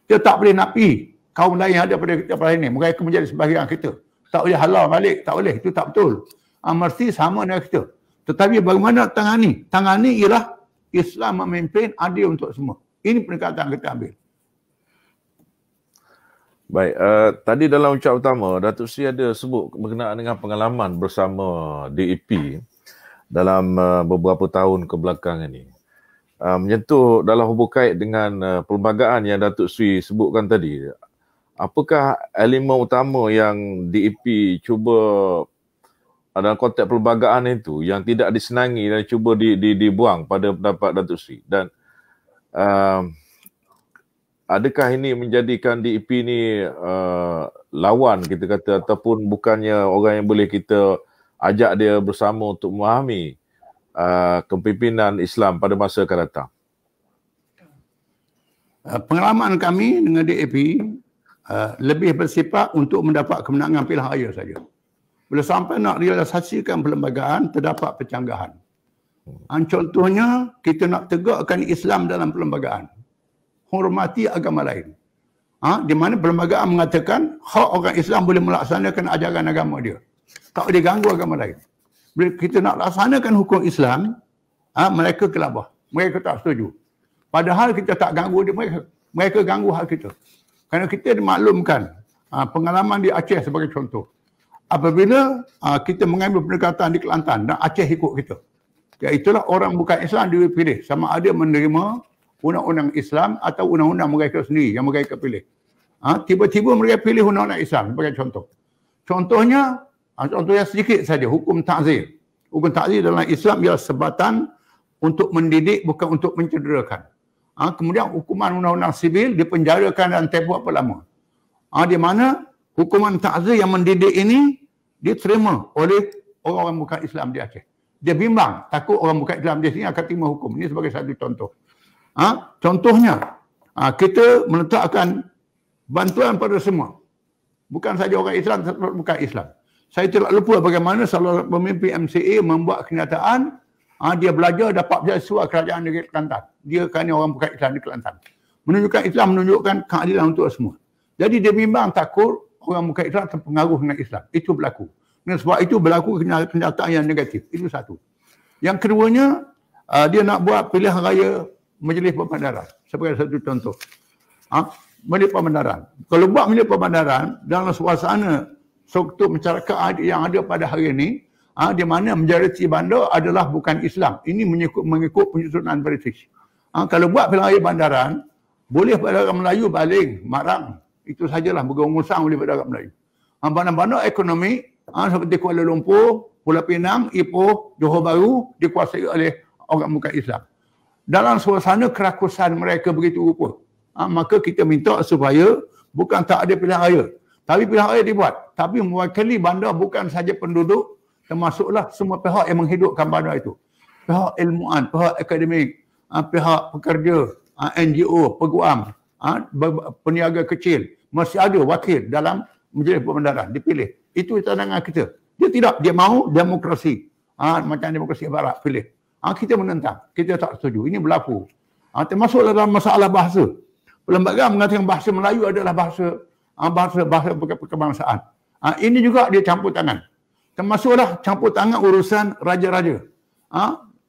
Kita tak boleh napi kaum lain yang ada pada kita pada ini. Mereka menjadi sebahagian kita. Tak boleh halal balik. Tak boleh. Itu tak betul. Mesti sama dengan kita. Tetapi bagaimana tangani? Tangani ialah Islam memimpin adil untuk semua. Ini pendekatan kita ambil. Baik. Tadi dalam ucap utama, Datuk Seri ada sebut berkenaan dengan pengalaman bersama DAP dalam beberapa tahun kebelakangan ini. Menyentuh dalam hubung kait dengan perlembagaan yang Datuk Seri sebutkan tadi. Apakah elemen utama yang DAP cuba dalam konteks perlembagaan itu yang tidak disenangi dan cuba dibuang pada pendapat Datuk Seri? Dan adakah ini menjadikan DAP ni lawan kita kata, ataupun bukannya orang yang boleh kita ajak dia bersama untuk memahami kepimpinan Islam pada masa akan datang? Pengalaman kami dengan DAP lebih bersifat untuk mendapat kemenangan pilihan raya saja. Bila sampai nak realisasikan perlembagaan, terdapat pencanggahan. Contohnya, kita nak tegakkan Islam dalam perlembagaan. Hormati agama lain. Di mana perlembagaan mengatakan hak orang Islam boleh melaksanakan ajaran agama dia. Tak boleh ganggu agama lain. Bila kita nak laksanakan hukum Islam, mereka kelabah. Mereka tak setuju. Padahal kita tak ganggu dia, mereka ganggu hak kita. Kerana kita dimaklumkan pengalaman di Aceh sebagai contoh. Apabila kita mengambil pendekatan di Kelantan dan Aceh ikut kita. Iaitulah orang bukan Islam dia pilih sama ada menerima undang-undang Islam atau undang-undang mereka sendiri yang mereka pilih. Tiba-tiba mereka pilih undang-undang Islam sebagai contoh. Contohnya sedikit saja, hukum ta'zir. Hukum ta'zir dalam Islam ialah sebatan untuk mendidik, bukan untuk mencederakan. Kemudian hukuman undang-undang sibil dipenjarakan dalam tempoh apa lama. Di mana hukuman ta'zir yang mendidik ini diterima oleh orang-orang bukan Islam di Aceh. Dia bimbang, takut orang bukan Islam di sini akan terima hukum. Ini sebagai satu contoh. Contohnya, kita meletakkan bantuan pada semua. Bukan saja orang Islam, bukan Islam. Saya tidak lupa bagaimana salah pemimpin MCA membuat kenyataan, dia belajar dapat beasiswa kerajaan negeri Kelantan. Dia kerana orang bukan Islam di Kelantan. Menunjukkan Islam, menunjukkan keadilan untuk semua. Jadi dia bimbang takut orang bukan Islam terpengaruh dengan Islam. Itu berlaku. Dan sebab itu berlaku kenyataan yang negatif. Itu satu. Yang keduanya, dia nak buat pilihan raya Majlis Perbandaran. Sebagai satu contoh. Majlis Perbandaran. Kalau buat Majlis Perbandaran, dalam suasana struktur masyarakat yang ada pada hari ini, di mana majoriti bandar adalah bukan Islam. Ini mengikut penyusunan British. Kalau buat pilihan raya bandaran, boleh bandar Melayu baling, marang. Itu sajalah, bergongosang boleh bandar Melayu. Bandar-bandar ekonomi, seperti Kuala Lumpur, Pulau Pinang, Ipoh, Johor Bahru dikuasai oleh orang bukan Islam. Dalam suasana kerakusan mereka begitu rupa, maka kita minta supaya bukan tak ada pilihan raya, tapi pilihan raya dibuat. Tapi mewakili bandar bukan saja penduduk, termasuklah semua pihak yang menghidupkan bandar itu. Pihak ilmuan, pihak akademik, pihak pekerja, NGO, peguam, peniaga kecil, masih ada wakil dalam Majlis Perbandaran dipilih. Itu tandangan kita. Dia tidak, dia mahu demokrasi. Macam demokrasi barat pilih. Kita menentang. Kita tak setuju. Ini berlaku. Termasuk dalam masalah bahasa. Perlembagaan mengatakan bahasa Melayu adalah bahasa kebangsaan. Ini juga dia campur tangan. Termasuklah campur tangan urusan raja-raja.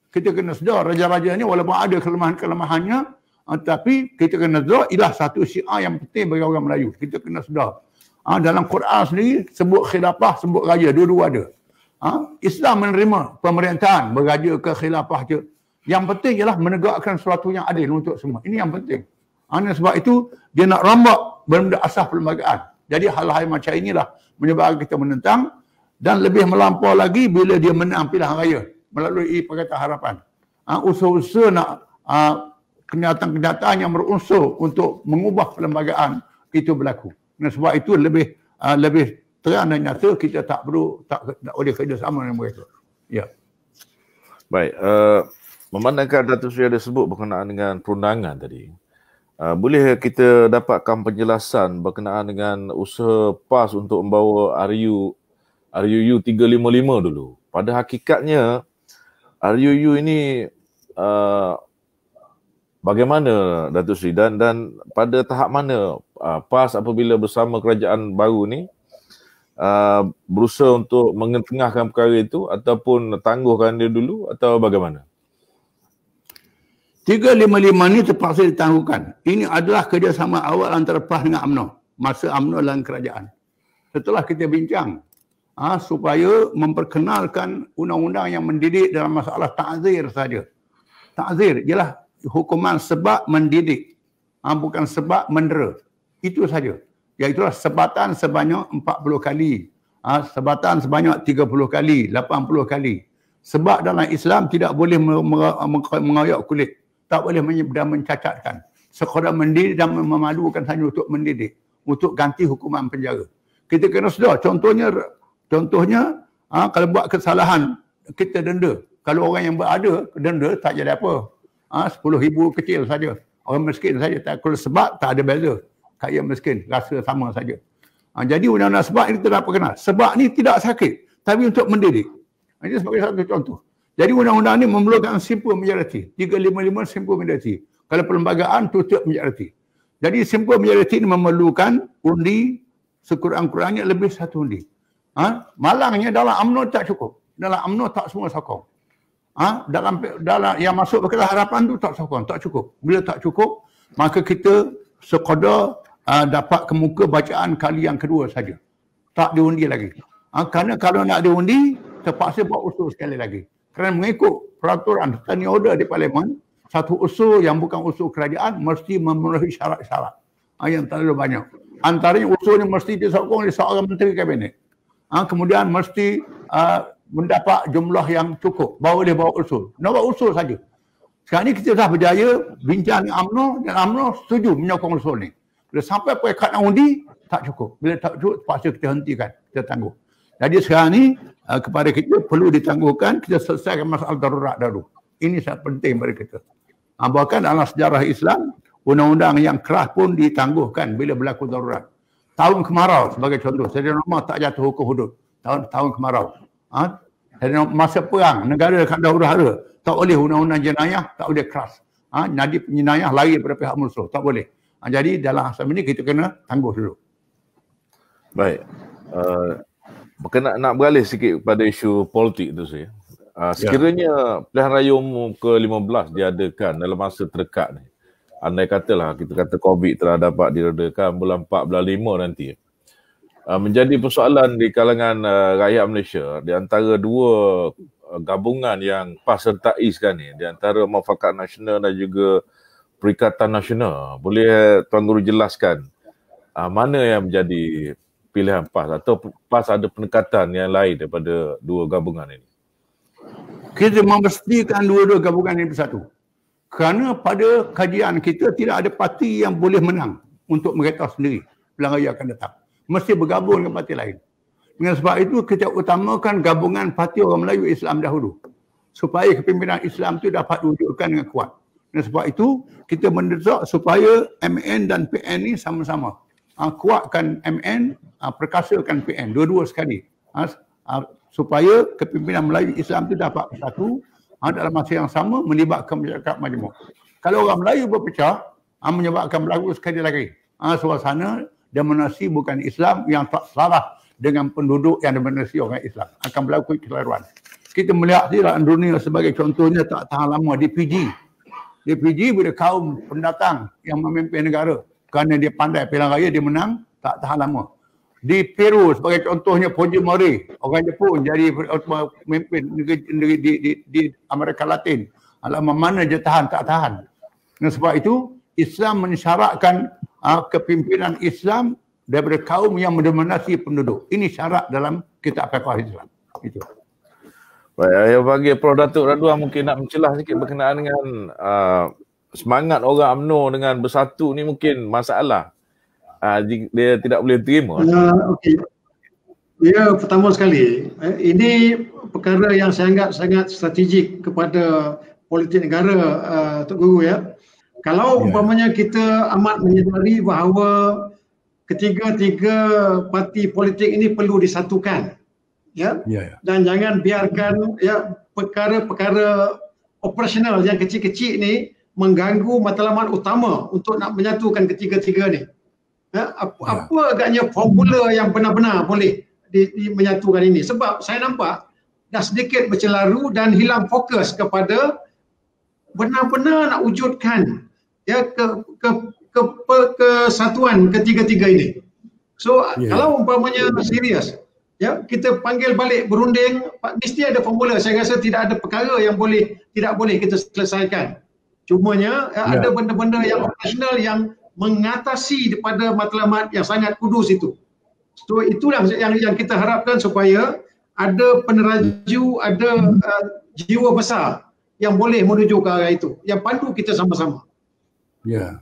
Kita kena sedar raja-raja ni walaupun ada kelemahan-kelemahannya, tapi kita kena sedar ialah satu syiar yang penting bagi orang Melayu. Kita kena sedar. Dalam Quran sendiri sebut khilafah, sebut raja, dua-dua ada. Islam menerima pemerintahan beraja ke khilafah je. Yang penting ialah menegakkan sesuatu yang adil untuk semua. Ini yang penting. Sebab itu dia nak rambak benda asas perlembagaan. Jadi hal-hal macam inilah menyebabkan kita menentang, dan lebih melampau lagi bila dia menang pilihan raya melalui Pakatan Harapan. Usaha-usaha nak kenyataan-kenyataan yang berunsur untuk mengubah perlembagaan itu berlaku. Dan sebab itu lebih terang dan nyata kita tak boleh kerjasama dengan mereka. Ya. Baik, memandangkan Datuk Seri ada sebut berkenaan dengan perundangan tadi. Boleh kita dapatkan penjelasan berkenaan dengan usaha PAS untuk membawa RUU 355 dulu. Pada hakikatnya RUU ini bagaimana Datuk Seri dan pada tahap mana PAS apabila bersama kerajaan baru ni berusaha untuk mengetengahkan perkara itu ataupun tangguhkan dia dulu atau bagaimana? 355 ni terpaksa ditangguhkan. Ini adalah kerjasama awal antara PAS dengan UMNO. Masa UMNO dalam kerajaan. Setelah kita bincang supaya memperkenalkan undang-undang yang mendidik dalam masalah ta'zir saja. Ta'zir ialah hukuman sebab mendidik. Bukan sebab mendera. Itu saja. Iaitulah sebatan sebanyak 40 kali. Sebatan sebanyak 30 kali, 80 kali. Sebab dalam Islam tidak boleh mengoyak kulit. Tak boleh dan mencacatkan. Sekadar mendidik dan memalukan hanya untuk mendidik. Untuk ganti hukuman penjara. Kita kena sedar. Contohnya kalau buat kesalahan, kita denda. Kalau orang yang berada, denda tak jadi apa. 10,000 kecil saja. Orang miskin saja. Kalau sebab, tak ada beza. Kaya miskin, rasa sama saja. Jadi undang-undang sebab ini tidak perkenal. Sebab ni tidak sakit, tapi untuk mendidik. Ini sebagai satu contoh. Jadi undang-undang ini memerlukan simple majority. 355 simple majority. Kalau perlembagaan, tutup majority. Jadi simple majority ini memerlukan undi sekurang-kurangnya lebih satu undi. Malangnya dalam UMNO tak cukup. Dalam UMNO tak semua sokong. Dalam yang masuk Pakatan Harapan tu tak sokong, tak cukup. Bila tak cukup, maka kita sekadar dapat kemuka bacaan kali yang kedua saja. Tak diundi lagi. Kerana kalau nak diundi, terpaksa buat usul sekali lagi. Kerana mengikut peraturan standing order di Parlimen, satu usul yang bukan usul kerajaan mesti memenuhi syarat-syarat yang terlalu banyak. Antaranya usulnya mesti disokong oleh seorang menteri kabinet. Kemudian mesti mendapat jumlah yang cukup, baru boleh bawa usul. Nak bawa usul saja. Sekarang ni kita dah berjaya bincang dengan UMNO dan UMNO setuju menyokong usul ni. Bila sampai peringkat nak undi, tak cukup. Bila tak cukup, terpaksa kita hentikan, kita tangguh. Jadi sekarang ni kepada kita perlu ditangguhkan, kita selesaikan masalah darurat dahulu. Ini sangat penting bagi kita. Bahkan dalam sejarah Islam, undang-undang yang keras pun ditangguhkan bila berlaku darurat. Tahun kemarau sebagai contoh, Saidina Umar tak jatuh hukum hudud. Tahun kemarau. Masa perang, negara akan dah huru-hara. Tak boleh undang-undang jenayah, tak boleh keras. Jadi jenayah lari pada pihak musuh, tak boleh. Jadi dalam asal ini kita kena tangguh dulu. Baik. Berkenaan nak beralih sikit pada isu politik tu saya. Sekiranya pilihan raya umum ke-15 diadakan dalam masa terdekat ni, andai katalah kita kata COVID telah dapat diredakan bulan 4, bulan 5 nanti, menjadi persoalan di kalangan rakyat Malaysia di antara dua gabungan yang PAS sertai sekarang ni, di antara Muafakat Nasional dan juga Perikatan Nasional. Boleh Tuan Guru jelaskan mana yang menjadi pilihan PAS atau PAS ada pendekatan yang lain daripada dua gabungan ini? Kita memastikan dua-dua gabungan ini bersatu. Kerana pada kajian kita tidak ada parti yang boleh menang untuk mereka sendiri pilihan raya akan datang. Mesti bergabung dengan parti lain. Dengan sebab itu kita utamakan gabungan Parti Orang Melayu Islam dahulu. Supaya kepimpinan Islam itu dapat diwujudkan dengan kuat. Dengan sebab itu kita mendesak supaya MN dan PN ini sama-sama. Kuatkan MN, perkasakan PN. Dua-dua sekali. Supaya kepimpinan Melayu Islam itu dapat bersatu dalam masa yang sama melibatkan masyarakat majmuk. Kalau orang Melayu berpecah, menyebabkan berlaku sekali lagi suasana dominasi bukan Islam yang tak salah dengan penduduk yang dominasi orang Islam. Akan berlaku kekeliruan. Kita melihat di dalam dunia sebagai contohnya tak tahan lama di Fiji. Di Fiji bila kaum pendatang yang memimpin negara kerana dia pandai pilihan raya dia menang, tak tahan lama. Di Peru sebagai contohnya Fujimori, orang Jepun jadi pemimpin negeri di Amerika Latin. Alamak mana dia tahan, tak tahan. Dan sebab itu Islam mensyaratkan kepimpinan Islam daripada kaum yang mendominasi penduduk. Ini syarat dalam kitab fiqh Islam. Itu. Baik, yang bagi Prof. Datuk Radwan mungkin nak mencelah sikit berkenaan dengan semangat orang UMNO dengan bersatu ni mungkin masalah. Dia tidak boleh terima. Okey. Ya, pertama sekali, ini perkara yang saya anggap sangat strategik kepada politik negara, Tok Guru ya. Kalau umpamanya kita amat menyedari bahawa ketiga-tiga parti politik ini perlu disatukan, ya, dan jangan biarkan perkara-perkara operasional yang kecil-kecil ni mengganggu matlamat utama untuk nak menyatukan ketiga-tiga ni. Apa agaknya formula yang benar-benar boleh menyatukan ini? Sebab saya nampak dah sedikit bercelaru dan hilang fokus kepada benar-benar nak wujudkan kesatuan ketiga-tiga ini. So kalau umpamanya serius, kita panggil balik berunding, mesti ada formula. Saya rasa tidak ada perkara yang tidak boleh kita selesaikan. Cumanya ada benda-benda yang operasional yang mengatasi daripada matlamat yang sangat kudus itu. So itulah yang kita harapkan supaya ada peneraju, ada jiwa besar yang boleh menuju ke arah itu, yang pandu kita sama-sama. Ya.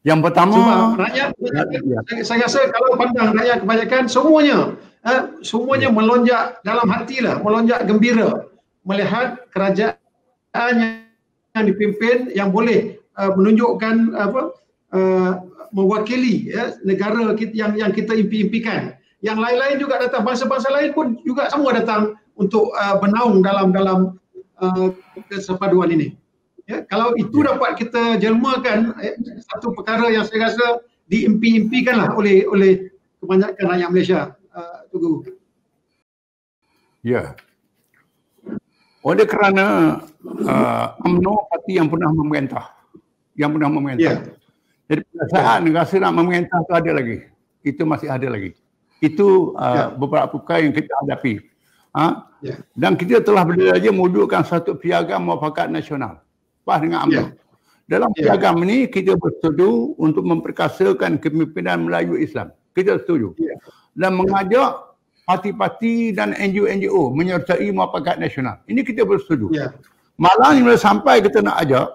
Yang pertama, sebab rakyat, saya rasa kalau pandang rakyat kebanyakan semuanya melonjak dalam hatilah, melonjak gembira melihat kerajaan yang dipimpin yang boleh menunjukkan mewakili negara yang kita impi-impikan. Yang lain-lain juga datang, bangsa-bangsa lain pun juga semua datang untuk bernaung dalam kesepaduan ini. Kalau itu dapat kita jelmakan, satu perkara yang saya rasa diimpi-impikanlah oleh kebanyakan rakyat Malaysia, Tuan Guru. Ya. Oleh kerana UMNO parti yang pernah memerintah. Jadi pada saat rasa nak memerintah itu ada lagi. Itu masih ada lagi. Itu beberapa perkara yang kita hadapi. Ya. Dan kita telah berjaya mewujudkan satu piagam muafakat nasional. PAS dengan UMNO. Dalam piagam ini kita bersetuju untuk memperkasakan kepimpinan Melayu Islam. Kita setuju. Dan mengajak parti-parti dan NGO-NGO menyertai muafakat nasional. Ini kita bersetuju. Malah bila sampai kita nak ajak,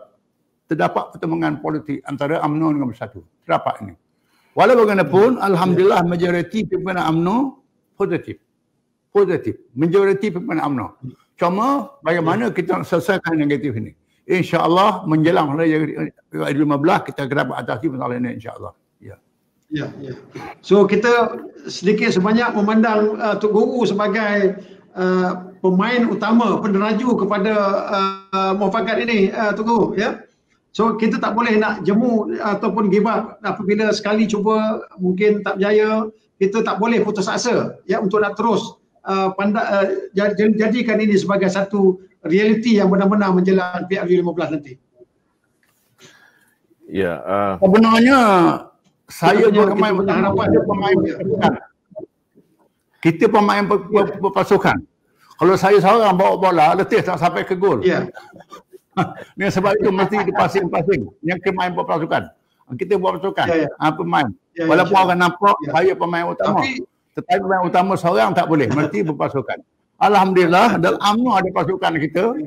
terdapat pertemuan politik antara UMNO dengan Bersatu. Terdapat ini. Walau bagaimanapun, alhamdulillah majoriti pimpinan UMNO positif. Majoriti pimpinan UMNO. Cuma bagaimana kita nak selesaikan negatif ini. InsyaAllah menjelang Raya 15 kita akan dapat atasi masalah ini insyaAllah. Ya. So kita sedikit sebanyak memandang Tok Guru sebagai pemain utama, peneraju kepada muafakat ini, Tok Guru, ya. So kita tak boleh nak jemu ataupun give up apabila sekali cuba mungkin tak berjaya. Kita tak boleh putus asa, ya, untuk nak terus jadikan ini sebagai satu realiti yang benar-benar menjelang PRU15 nanti. Ya, sebenarnya saya pemain kita pemain berpasukan. Kalau saya seorang bawa bola, letih tak sampai ke gol. Dengan sebab itu mesti dipasing-pasing yang pemain berpasukan. Kita buat pasukan, pemain. Walaupun orang nampak saya pemain utama. Tetapi pemain utama seorang tak boleh, mesti berpasukan. Alhamdulillah dalam UMNO ada pasukan kita.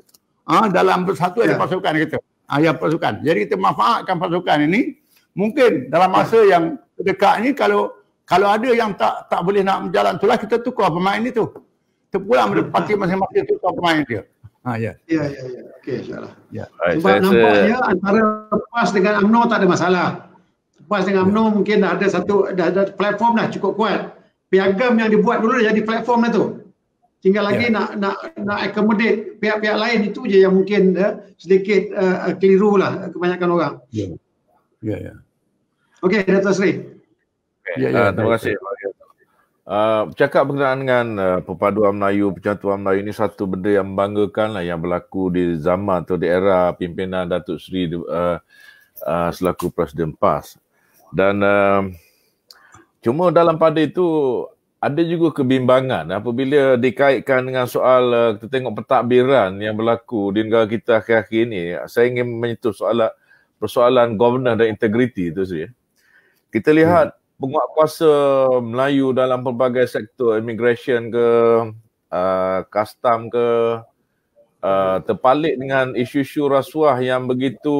Dalam Bersatu ada pasukan kita. Yang pasukan. Jadi kita manfaatkan pasukan ini. Mungkin dalam masa yang dekat ini kalau ada yang tak boleh nak berjalan itulah kita tukar pemain itu. Terpulang parti masing-masing tukar pemain dia. Ya. Okey, insya-Allah. Sebab nampaknya antara PAS dengan UMNO tak ada masalah. PAS dengan UMNO mungkin dah ada platform dah cukup kuat. Piagam yang dibuat dulu dah jadi platform dah tu. Tinggal lagi nak accommodate pihak-pihak lain, itu je yang mungkin sedikit keliru lah kebanyakan orang. Ya. Okey, Dato' Sri. Terima kasih. Bercakap berkenaan dengan perpaduan Melayu, persatuan Melayu ini satu benda yang membanggakan lah yang berlaku di zaman atau di era pimpinan Datuk Seri selaku Presiden PAS. Dan cuma dalam pada itu ada juga kebimbangan apabila dikaitkan dengan soal kita tengok pentadbiran yang berlaku di negara kita akhir-akhir ini. Saya ingin menyentuh persoalan governance dan integriti itu saja. Kita lihat penguatkuasa Melayu dalam pelbagai sektor, immigration ke, custom ke, terpalit dengan isu-isu rasuah yang begitu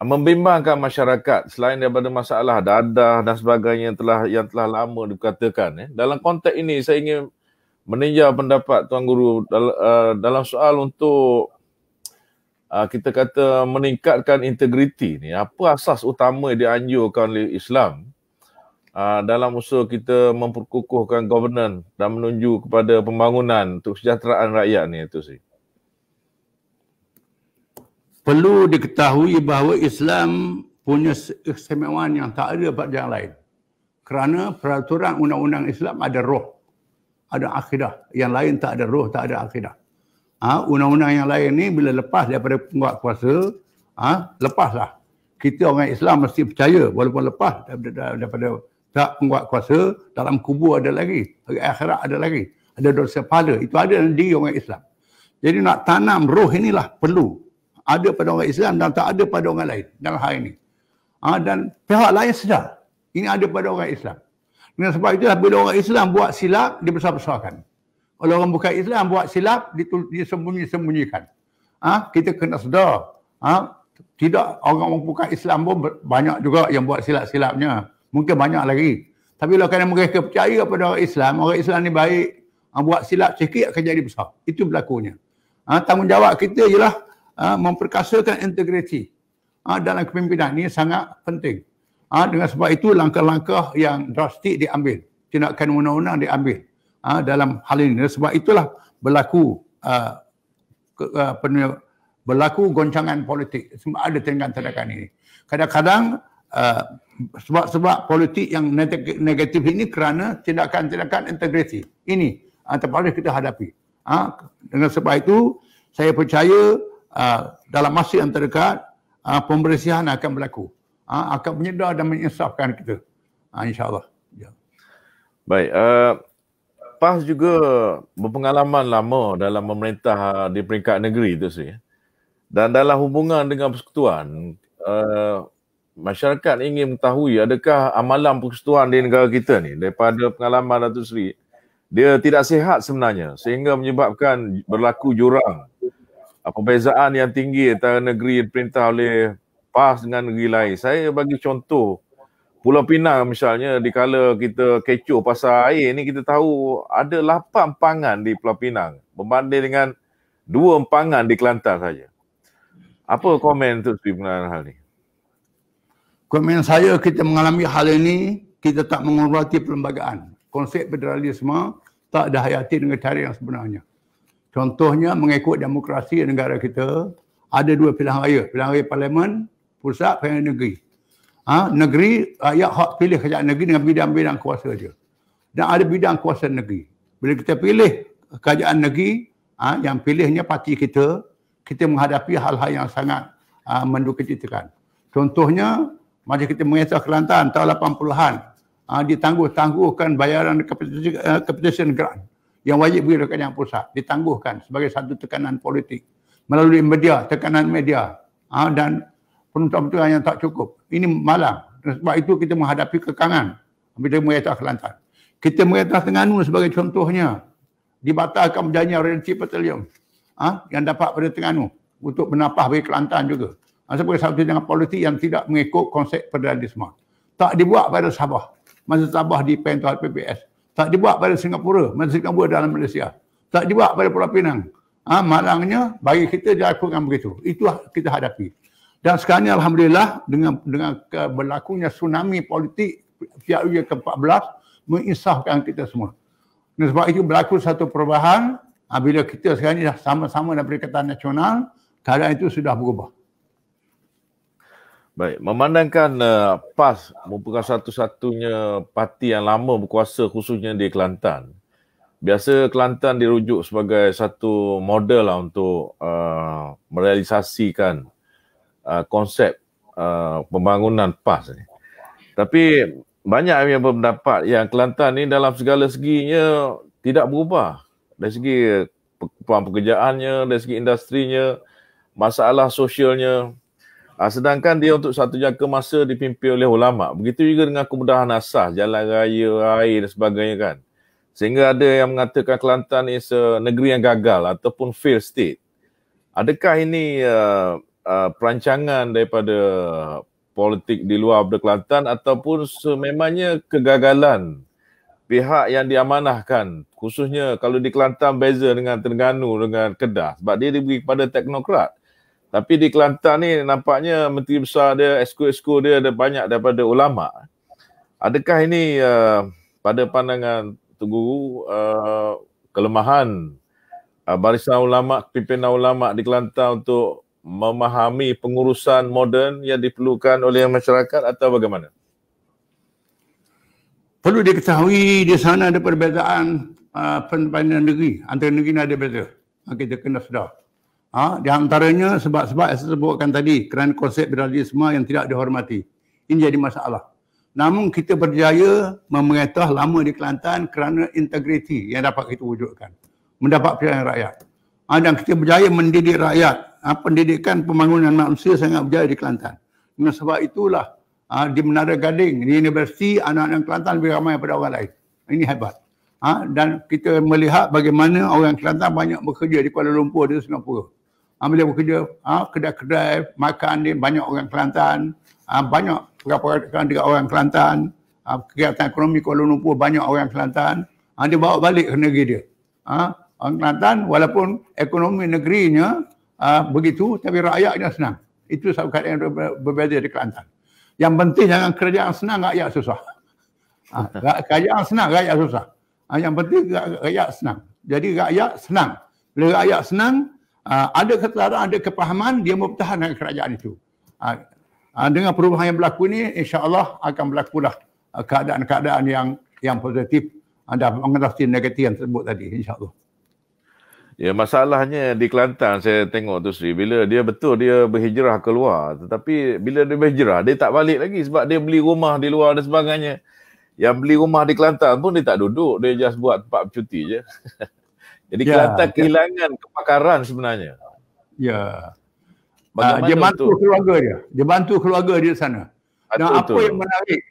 membimbangkan masyarakat selain daripada masalah dadah dan sebagainya yang telah lama dikatakan. Dalam konteks ini saya ingin meninjau pendapat Tuan Guru dalam soal untuk kita kata meningkatkan integriti ni. Apa asas utama dianjurkan oleh Islam dalam usaha kita memperkukuhkan governance dan menuju kepada pembangunan untuk kesejahteraan rakyat ni, itu sih. Perlu diketahui bahawa Islam punya keistimewaan yang tak ada pada yang lain. Kerana peraturan undang-undang Islam ada roh, ada akidah. Yang lain tak ada roh, tak ada akidah. Undang-undang yang lain ni bila lepas daripada penguatkuasa, lepaslah. Kita orang Islam mesti percaya walaupun lepas daripada tak penguatkuasa, dalam kubur ada lagi, akhirat ada lagi, ada dosa pahala. Itu ada di orang Islam. Jadi nak tanam roh inilah perlu. Ada pada orang Islam dan tak ada pada orang lain dalam hal ini. Dan pihak lain sedar ini ada pada orang Islam. Dengan sebab itulah bila orang Islam buat silap, dibesar-besarkan. Kalau orang bukan Islam buat silap, disembunyi-sembunyikan. Kita kena sedar. Tidak, orang bukan Islam pun banyak juga yang buat silap-silapnya. Mungkin banyak lagi. Tapi kalau mereka percaya pada orang Islam ni baik, buat silap sikit akan jadi besar. Itu berlakunya. Tanggungjawab kita ialah memperkasakan integriti dalam kepimpinan ini sangat penting. Dengan sebab itu langkah-langkah yang drastik diambil, tindakan undang-undang diambil dalam hal ini. Sebab itulah berlaku goncangan politik. Sebab ada tindakan-tindakan ini. Kadang-kadang sebab politik yang negatif ini kerana tindakan-tindakan integriti. Ini terpaksa kita hadapi. Dengan sebab itu saya percaya dalam masa yang terdekat pembersihan akan berlaku, akan menyedar dan menginsafkan kita, insyaAllah. Baik, PAS juga berpengalaman lama dalam memerintah di peringkat negeri tu sih. Dan dalam hubungan dengan persekutuan, masyarakat ingin mengetahui adakah amalan persekutuan di negara kita ni daripada pengalaman Datuk Seri, dia tidak sihat sebenarnya sehingga menyebabkan berlaku jurang, perbezaan yang tinggi antara negeri diperintah oleh PAS dengan negeri lain. Saya bagi contoh Pulau Pinang misalnya, dikala kita kecoh pasal air ni, kita tahu ada 8 empangan di Pulau Pinang berbanding dengan 2 empangan di Kelantan saja. Apa komen Datuk Seri mengenai hal ni? Komen saya, kita mengalami hal ini, kita tak menghormati perlembagaan. Konsep federalisme tak dihayati dengan cara yang sebenarnya. Contohnya, mengikut demokrasi negara kita, ada 2 pilihan raya parlimen, pusat, pilihan negeri. Negeri, rakyat hak pilih kerajaan negeri dengan bidang-bidang kuasa dia. Dan ada bidang kuasa negeri. Bila kita pilih kerajaan negeri, yang pilihnya parti kita menghadapi hal-hal yang sangat mendukacitakan. Contohnya, macam kita mengisah Kelantan tahun 80-an, ditangguhkan bayaran competition grant yang wajib bagi kerajaan pusat, ditangguhkan sebagai satu tekanan politik melalui media, tekanan media dan penuntutan yang tak cukup. Ini malang. Sebab itu kita menghadapi kekangan bila mengisah Kelantan. Kita mengisah Terengganu sebagai contohnya, dibatalkan perjanjian royalty petroleum yang dapat pada Terengganu untuk bernafas bagi Kelantan juga. Sebagai satu dengan politik yang tidak mengikut konsep federalisme. Tak dibuat pada Sabah, masa Sabah dipend oleh PBS. Tak dibuat pada Singapura, masa Singapura dalam Malaysia. Tak dibuat pada Pulau Pinang. Malangnya bagi kita dilakukan begitu. Itulah kita hadapi. Dan sekarang ni alhamdulillah dengan berlakunya tsunami politik Piala ke-14 mengisahkan kita semua. Dan sebab itu berlaku satu perubahan bila kita sekarang ni dah sama-sama dalam Perikatan Nasional, keadaan itu sudah berubah. Baik, memandangkan PAS merupakan satu-satunya parti yang lama berkuasa khususnya di Kelantan. Biasa Kelantan dirujuk sebagai satu model lah untuk merealisasikan konsep pembangunan PAS ni. Tapi banyak yang berpendapat yang Kelantan ni dalam segala seginya tidak berubah. Dari segi peluang pekerjaannya, dari segi industrinya, masalah sosialnya. Sedangkan dia untuk satu jangka masa dipimpin oleh ulama. Begitu juga dengan kemudahan asas, jalan raya, air dan sebagainya kan. Sehingga ada yang mengatakan Kelantan ni negeri yang gagal ataupun failed state. Adakah ini perancangan daripada politik di luar Kelantan ataupun sememangnya kegagalan pihak yang diamanahkan, khususnya kalau di Kelantan beza dengan Terengganu dengan Kedah sebab dia diberi kepada teknokrat. Tapi di Kelantan ni nampaknya menteri besar dia, esko-esko dia ada banyak daripada ulama. Adakah ini pada pandangan Tuan Guru kelemahan barisan ulama, pimpinan ulama di Kelantan untuk memahami pengurusan moden yang diperlukan oleh masyarakat atau bagaimana? Perlu diketahui di sana ada perbezaan pendapatan negeri. Antara negeri ada beza. Kita kena sedar. Di antaranya sebab yang saya sebutkan tadi, kerana konsep federalisme yang tidak dihormati. Ini jadi masalah. Namun kita berjaya memerintah lama di Kelantan kerana integriti yang dapat kita wujudkan. Mendapat pilihan rakyat. Dan kita berjaya mendidik rakyat. Pendidikan pembangunan manusia sangat berjaya di Kelantan. Dengan sebab itulah di Menara Gading, di universiti, anak-anak Kelantan lebih ramai daripada orang lain. Ini hebat. Dan kita melihat bagaimana orang Kelantan banyak bekerja di Kuala Lumpur, di Singapura. Bila bekerja, kedai-kedai makan ni banyak orang Kelantan, banyak perkara-perkara dengan orang Kelantan, kegiatan ekonomi Kuala Lumpur banyak orang Kelantan, dia bawa balik ke negeri dia. Orang Kelantan walaupun ekonomi negerinya begitu, tapi rakyatnya senang. Itu satu keadaan yang berbeza di Kelantan. Yang penting jangan kerajaan senang, rakyat susah. Kerajaan senang, rakyat susah. Yang penting rakyat senang. Jadi rakyat senang. Bila rakyat senang, ada kesedaran, ada kepahaman, dia mempertahankan kerajaan itu. Dengan perubahan yang berlaku ini, insya-Allah akan berlakulah keadaan-keadaan yang positif dan mengatasi negatif yang tersebut tadi, insya-Allah. Ya, masalahnya di Kelantan saya tengok tu Sri, bila dia betul dia berhijrah keluar, tetapi bila dia berhijrah dia tak balik lagi sebab dia beli rumah di luar dan sebagainya. Yang beli rumah di Kelantan pun dia tak duduk, dia just buat tempat bercuti je. Jadi Kelantan kehilangan kepakaran sebenarnya. Ya. Bagaimana Dia bantu untuk keluarga dia. Dia bantu keluarga dia sana. Dan betul,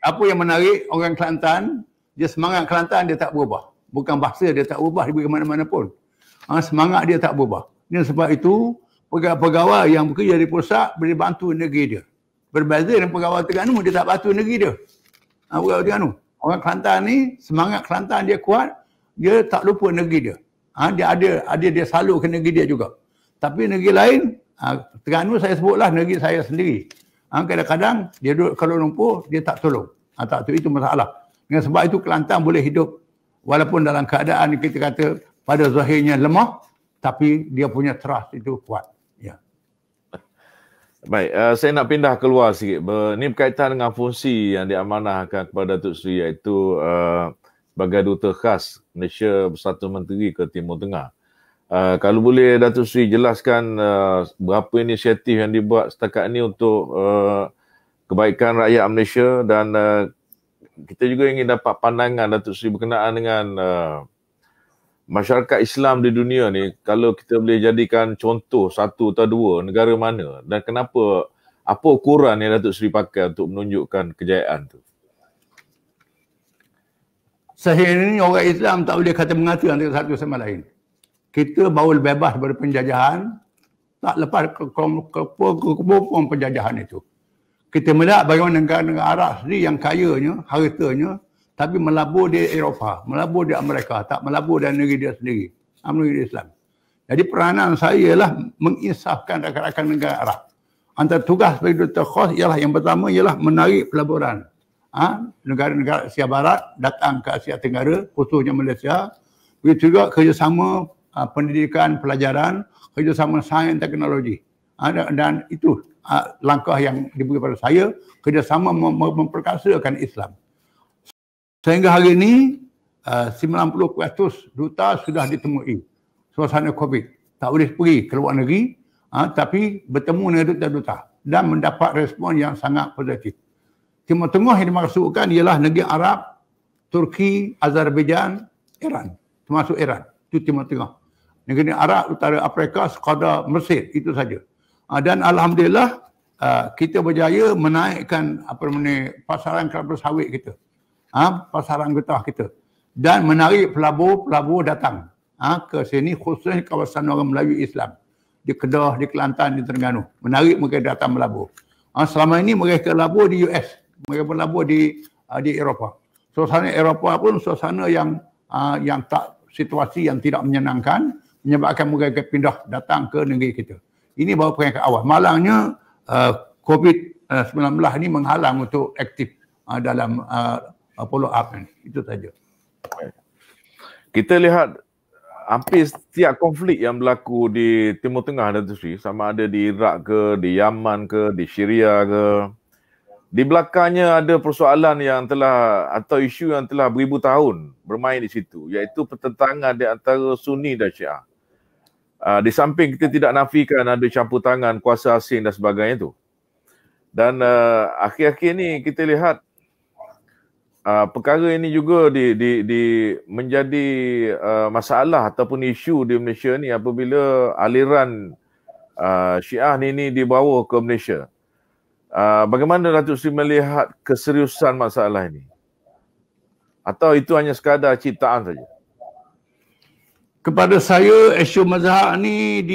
apa yang menarik orang Kelantan, dia semangat Kelantan dia tak berubah. Bukan bahasa dia tak berubah, dia pergi mana-mana pun. Semangat dia tak berubah. Ini sebab itu pegawai yang bekerja di pusat boleh bantu negeri dia. Berbeza dengan pegawai Terengganu, dia tak bantu negeri dia. Pegawai Terengganu. Orang Kelantan ni, semangat Kelantan dia kuat, dia tak lupa negeri dia. Dia salur ke negeri dia juga. Tapi negeri lain, Terengganu saya sebutlah negeri saya sendiri. Kadang-kadang dia duduk Kuala Lumpur, dia tak tolong. Tak tahu, itu masalah. Dengan sebab itu Kelantan boleh hidup walaupun dalam keadaan kita kata pada zahirnya lemah, tapi dia punya trust itu kuat. Ya. Baik, saya nak pindah keluar sikit. Ini berkaitan dengan fungsi yang diamanahkan kepada Datuk Seri, iaitu sebagai duta khas Malaysia Bersatu Menteri ke Timur Tengah. Kalau boleh Datuk Seri jelaskan berapa inisiatif yang dibuat setakat ini untuk kebaikan rakyat Malaysia, dan kita juga ingin dapat pandangan Datuk Seri berkenaan dengan masyarakat Islam di dunia ni. Kalau kita boleh jadikan contoh satu atau dua negara mana, dan kenapa, apa ukuran yang Datuk Seri pakai untuk menunjukkan kejayaan tu? Sehingga ini orang Islam tak boleh kata mengata antara satu sama lain. Kita baru bebas daripada penjajahan, tak lepas ke penjajahan itu. Kita melihat bagaimana negara-negara Arab sendiri yang kayanya, hartanya, tapi melabur di Eropah, melabur di Amerika, tak melabur di negeri dia sendiri, negeri Islam. Jadi peranan saya ialah menginsafkan rakan-rakan negara Arab. Antara tugas sebagai duta khas ialah yang pertama ialah menarik pelaburan negara-negara Asia Barat datang ke Asia Tenggara, khususnya Malaysia. Begitu juga kerjasama pendidikan, pelajaran, kerjasama sains dan teknologi. Dan itu langkah yang diberi pada saya, kerjasama memperkasakan Islam. Sehingga hari ini 90% duta sudah ditemui. Suasana COVID. Tak boleh pergi ke luar negeri, tapi bertemu dengan duta-duta dan mendapat respon yang sangat positif. Timur Tengah yang dimaksudkan ialah negeri Arab, Turki, Azerbaijan, Iran. Termasuk Iran. Itu Timur Tengah. Negeri Arab, Utara Afrika, sekadar Mesir. Itu saja. Dan Alhamdulillah, kita berjaya menaikkan pasaran kelapa sawit kita. Pasaran getah kita. Dan menarik pelabur datang ke sini, khususnya kawasan orang Melayu Islam. Di Kedah, di Kelantan, di Terengganu. Menarik mereka datang melabur. Selama ini mereka labur di US. Mereka berlabur di Eropah. Suasana Eropah pun suasana yang tak, situasi yang tidak menyenangkan, menyebabkan mereka pindah datang ke negeri kita. Ini baru peringkat awal. Malangnya COVID-19 ini menghalang untuk aktif dalam follow up ini. Itu saja. Kita lihat hampir setiap konflik yang berlaku di Timur Tengah, Datuk Seri, sama ada di Iraq ke, di Yaman ke, di Syria ke, di belakangnya ada persoalan yang telah, atau isu yang telah beribu tahun bermain di situ, iaitu pertentangan di antara Sunni dan Syiah. Di samping kita tidak nafikan ada campur tangan kuasa asing dan sebagainya itu. Dan akhir-akhir ni kita lihat perkara ini juga menjadi masalah ataupun isu di Malaysia ni apabila aliran Syiah ni dibawa ke Malaysia. Bagaimana Datuk Seri melihat keseriusan masalah ini? Atau itu hanya sekadar ciptaan saja? Kepada saya, isu mazhab ni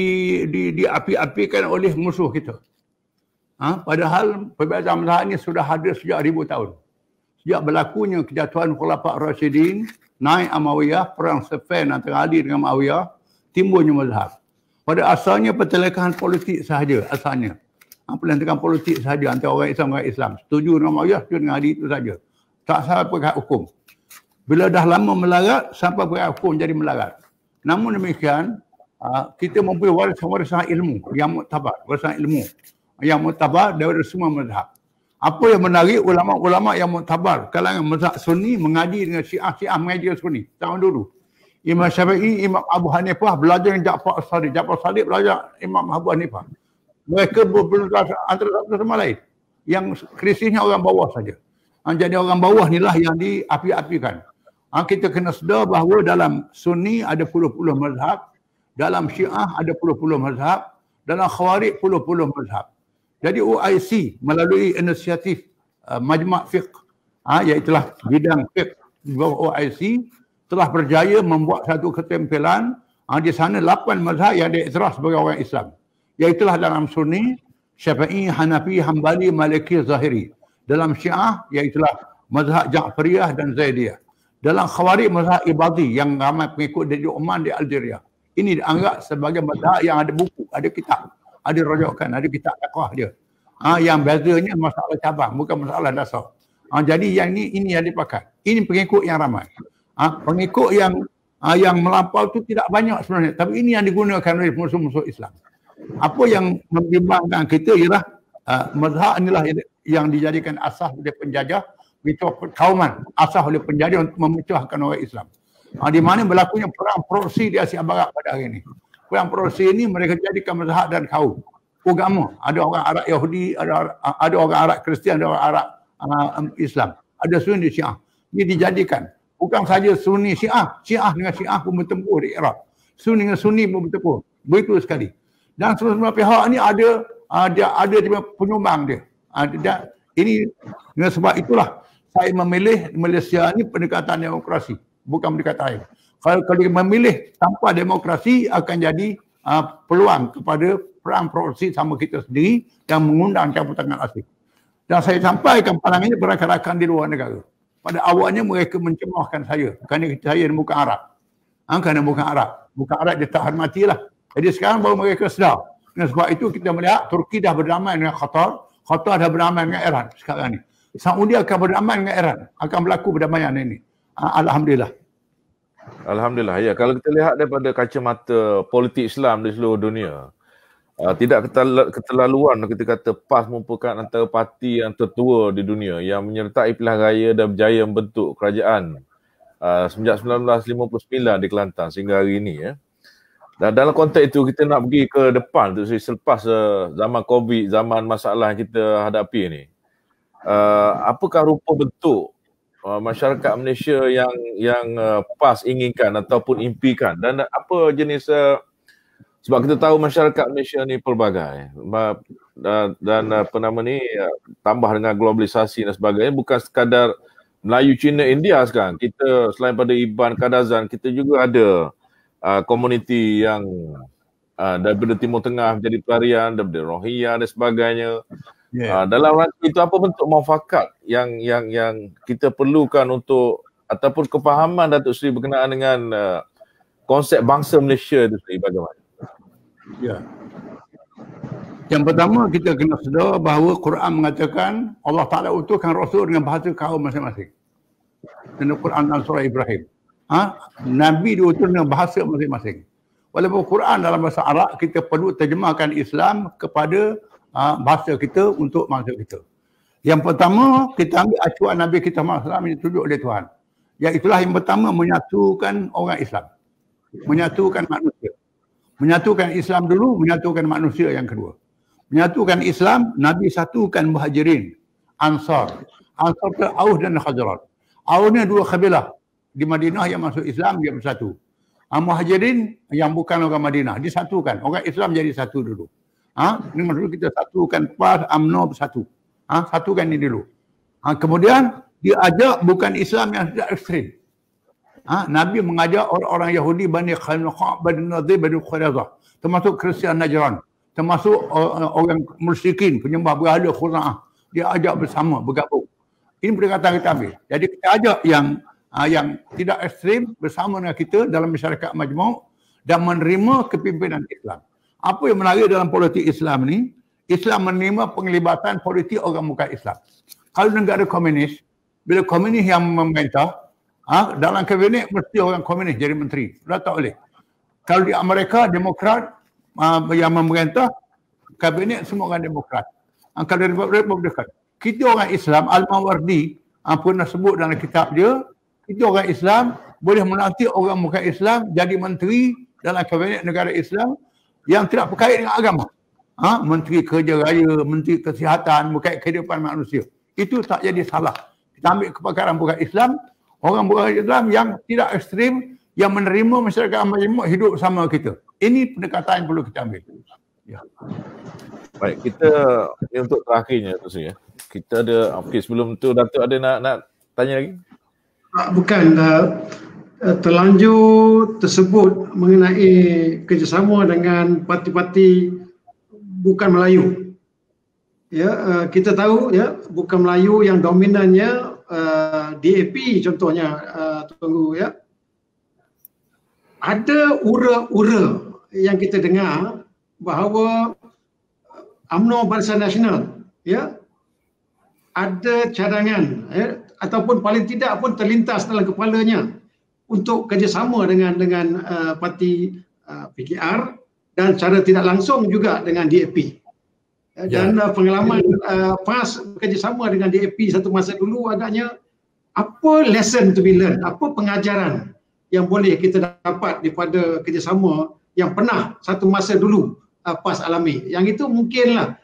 diapi-apikan oleh musuh kita. Padahal perbezaan mazhab ni sudah ada sejak 1000 tahun. Sejak berlakunya kejatuhan Khulafa' Rashidin, naik Umayyah, perang Siffin antara Ali dengan Muawiyah, timbulnya mazhab. Pada asalnya pertelekahan politik sahaja, asalnya. Pelantikan politik sahaja antara orang Islam dengan Islam. Setuju dengan Muawiyah, setuju dengan Ali, itu saja. Tak sampai perkara hukum. Bila dah lama melarat, sampai perkara hukum jadi melarat. Namun demikian, kita mempunyai warisan ilmu yang muktabar, warisan ilmu yang muktabar daripada semua mazhab. Apa yang menarik, ulama-ulama yang muktabar kalangan mazhab Sunni mengaji dengan Syiah mengaji dengan Sunni. Tahun dulu. Imam Syafi'i, Imam Abu Hanifah belajar dengan Ja'far As-Sadiq. Ja'far As-Sadiq belajar Imam Abu Hanifah. Mereka berbeza antara satu sama lain. Yang krisisnya orang bawah saja. Jadi orang bawah inilah yang diapi-apikan. Kita kena sedar bahawa dalam Sunni ada puluh-puluh mazhab, dalam Syiah ada puluh-puluh mazhab, dalam Khawarij puluh-puluh mazhab. Jadi OIC melalui inisiatif Majma' Fiqh, iaitulah bidang fiqh di bawah OIC, telah berjaya membuat satu ketempelan di sana 8 mazhab yang diiktiraf sebagai orang Islam. Iaitulah dalam Sunni, Syafi'i, Hanafi, Hambali, Maliki, Zahiri. Dalam Syiah, iaitulah mazhab Ja'fariyah dan Zaidiyah. Dalam Khawarij, mazhab Ibadi yang ramai pengikut di Oman, di Algeria. Ini dianggap sebagai mazhab yang ada buku, ada kitab, ada rujukan, ada kitab fiqh dia. Yang bezanya masalah cabang, bukan masalah dasar. Jadi yang ini yang dipakai. Ini pengikut yang ramai. Pengikut yang melampau itu tidak banyak sebenarnya, tapi ini yang digunakan oleh musuh-musuh Islam. Apa yang membimbangkan kita ialah mazhab inilah yang dijadikan asas oleh penjajah, itu kauman asas oleh penjajah untuk memecahkan orang Islam. Di mana berlakunya perang proksi di Asia Barat pada hari ini. Perang proksi ini mereka jadikan mazhab dan kaum agama. Ada orang Arab Yahudi, ada orang Arab Kristian, ada orang Arab Islam, ada Sunni Syiah. Ini dijadikan bukan saja Sunni Syiah, Syiah dengan Syiah pun bertempur di Iraq, Sunni dengan Sunni pun bertempur, begitu sekali. Dan semua pihak ini ada penyumbang dia. Ini dengan sebab itulah saya memilih Malaysia ini pendekatan demokrasi, bukan pendekatan lain. Kalau memilih tanpa demokrasi akan jadi peluang kepada perang proksi sama kita sendiri yang mengundang campur tangan asing. Dan saya sampaikan pandangan ini berakan-rakan di luar negara. Pada awalnya mereka mencemahkan saya kerana saya bukan Arab. Kerana bukan Arab. Bukan Arab dia tahan matilah. Jadi sekarang baru mereka sedar. Dan sebab itu kita melihat Turki dah berdamai dengan Qatar. Qatar dah berdamai dengan Iran sekarang ni. Saudi akan berdamai dengan Iran. Akan berlaku perdamaian ini. Alhamdulillah. Alhamdulillah. Ya, kalau kita lihat daripada kacamata politik Islam di seluruh dunia, tidak keterlaluan kita kata PAS merupakan antara parti yang tertua di dunia yang menyertai pilihan raya dan berjaya membentuk kerajaan sejak 1959 di Kelantan sehingga hari ini. Ya. Dan dalam konteks itu kita nak pergi ke depan tu selepas zaman COVID, zaman masalah yang kita hadapi ni. Apakah rupa bentuk masyarakat Malaysia yang PAS inginkan ataupun impikan, dan apa jenis sebab kita tahu masyarakat Malaysia ni pelbagai dan apa nama ni tambah dengan globalisasi dan sebagainya, bukan sekadar Melayu, Cina, India sekarang. Kita selain pada Iban, Kadazan, kita juga ada komuniti yang daripada Timur Tengah menjadi pelarian, daripada Rohingya dan sebagainya. Dalam rangka itu apa bentuk muafakat yang kita perlukan untuk ataupun kefahaman Datuk Seri berkenaan dengan konsep bangsa Malaysia itu sendiri bagaimana? Ya. Yang pertama kita kena sedar bahawa Quran mengatakan Allah Ta'ala utuskan Rasul dengan bahasa kaum masing-masing. Dalam Quran dan surah Ibrahim. Nabi diutus dengan bahasa masing-masing. Walaupun Quran dalam bahasa Arab, kita perlu terjemahkan Islam kepada bahasa kita untuk bangsa kita. Yang pertama, kita ambil acuan Nabi kita Muhammad SAW yang ditunjuk oleh Tuhan. Iaitulah yang pertama, menyatukan orang Islam. Menyatukan manusia. Menyatukan Islam dulu, menyatukan manusia yang kedua. Menyatukan Islam, Nabi satukan Muhajirin, Ansar. Ansar itu Aus dan Khazraj. Aus ni dua kabilah di Madinah yang masuk Islam, dia bersatu. Muhajirin yang bukan orang Madinah, disatukan. Orang Islam jadi satu dulu. Ini maksud kita satukan PAS, UMNO bersatu. Satukan ini dulu. Kemudian dia ajak bukan Islam yang tidak ekstrim. Nabi mengajak orang-orang Yahudi Bani Qainuqa, Bani Nadir, Bani Quraidah, termasuk Kristian Najran, termasuk orang musyrikin, penyembah berhala Khuza'ah. Dia ajak bersama, bergabung. Ini perkataan kita ambil. Jadi kita ajak yang tidak ekstrim bersama dengan kita dalam masyarakat majmuk dan menerima kepimpinan Islam. Apa yang menarik dalam politik Islam ni, Islam menerima penglibatan politik orang bukan Islam. Kalau negara komunis, bila komunis yang memerintah, dalam kabinet mesti orang komunis jadi menteri. Sudah tak boleh. Kalau di Amerika, Demokrat yang memerintah, kabinet semua orang Demokrat. Kalau di Republikan. Kita orang Islam, Al-Mawardi pernah sebut dalam kitab dia, kita orang Islam boleh melantik orang bukan Islam jadi menteri dalam kabinet negara Islam yang tidak berkait dengan agama. Menteri Kerja Raya, Menteri Kesihatan, berkait kehidupan manusia. Itu tak jadi salah. Kita ambil kepakaran bukan Islam, orang bukan Islam yang tidak ekstrim, yang menerima masyarakat majmuk hidup sama kita. Ini pendekatan yang perlu kita ambil. Ya. Baik, kita ini untuk terakhirnya tu ya. Kita ada sebelum tu Datuk ada nak tanya lagi? Bukan, terlanjur tersebut mengenai kerjasama dengan parti-parti bukan Melayu. Ya, kita tahu ya, bukan Melayu yang dominannya DAP contohnya, Tuan ya. Ada ura-ura yang kita dengar bahawa UMNO Barisan Nasional ya ada cadangan ya, ataupun paling tidak pun terlintas dalam kepalanya untuk kerjasama dengan parti PKR dan secara tidak langsung juga dengan DAP. Dan pengalaman PAS bekerjasama dengan DAP satu masa dulu agaknya apa lesson to be learned, apa pengajaran yang boleh kita dapat daripada kerjasama yang pernah satu masa dulu PAS alami. Yang itu mungkinlah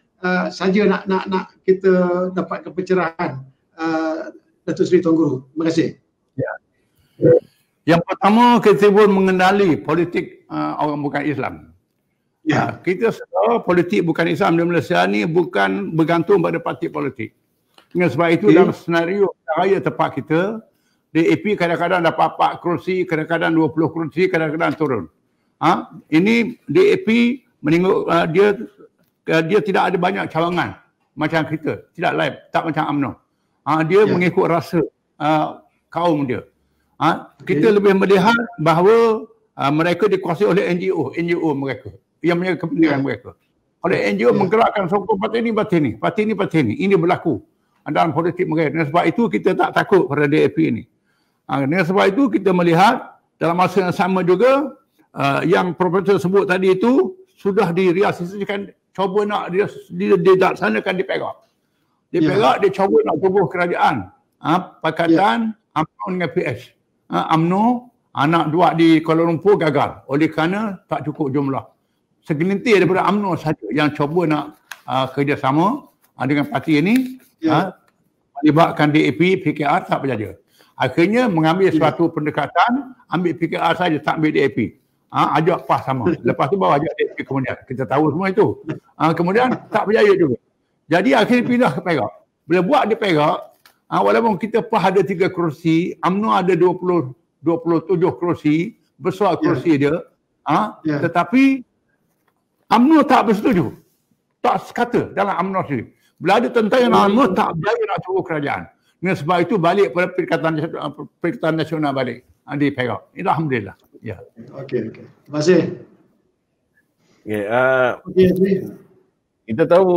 saja nak kita dapatkan pencerahan Datuk Seri Tuan Guru. Terima kasih. Ya. Yang pertama, kita pun mengenali politik orang bukan Islam. Ya. Kita sedar politik bukan Islam di Malaysia ni bukan bergantung pada parti politik. Dengan sebab itu dalam senario raya tempat kita, DAP kadang-kadang dapat 4 kerusi, kadang-kadang 20 kerusi, kadang-kadang turun. Ini DAP menengok dia tidak ada banyak cawangan macam kita, tidak live, tak macam UMNO. Dia mengikut rasa kaum dia. Kita lebih melihat bahawa mereka dikuasai oleh NGO mereka yang menjaga kepentingan mereka. Oleh NGO menggerakkan sokong parti ini. Ini berlaku dalam politik mereka. Dan sebab itu kita tak takut pada DAP ini. Dengan sebab itu kita melihat dalam masa yang sama juga yang Profesor sebut tadi itu sudah direalisasikan, cuba nak dilaksanakan di Perak. Di Perak dia cuba nak tubuh kerajaan Pakatan UMNO dengan PS. UMNO anak dua di Kuala Lumpur gagal oleh kerana tak cukup jumlah. Segelintir daripada UMNO saja yang cuba nak kerjasama dengan parti ini, melibatkan DAP, PKR tak berjaya. Akhirnya mengambil suatu pendekatan, ambil PKR saja, tak ambil DAP. Ajak PAS sama. Lepas tu baru ajak DAP kemudian. Kita tahu semua itu. Kemudian tak berjaya juga. Jadi akhirnya pindah ke Perak. Bila buat di Perak, walaupun kita PAS ada 3 kerusi, UMNO ada 27 kerusi, besar kerusi dia, tetapi UMNO tak bersetuju. Tak sekata dalam UMNO sendiri. Bila ada tentang yang UMNO tak berjaya nak turun kerajaan. Dengan sebab itu balik pada Perikatan Nasional balik di Perak. Alhamdulillah. Ya. Okey. Terima kasih. Kita tahu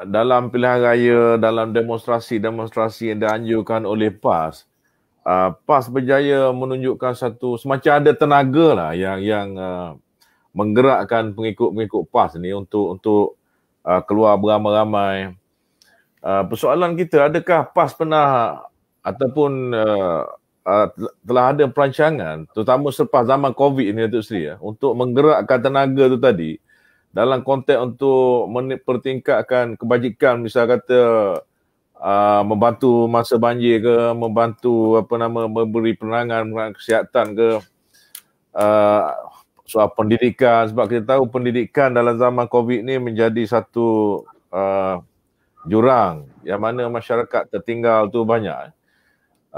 dalam pilihan raya, dalam demonstrasi yang dianjurkan oleh PAS, PAS berjaya menunjukkan satu semacam ada tenaga lah yang menggerakkan pengikut-pengikut PAS ni untuk keluar beramai-ramai. Persoalan kita, adakah PAS pernah ataupun telah ada perancangan, terutama selepas zaman COVID ni Datuk Seri, untuk menggerakkan tenaga tu tadi dalam konteks untuk mempertingkatkan kebajikan, misal kata membantu masa banjir ke, membantu memberi penerangan kesihatan ke, soal pendidikan, sebab kita tahu pendidikan dalam zaman COVID ni menjadi satu jurang yang mana masyarakat tertinggal tu banyak.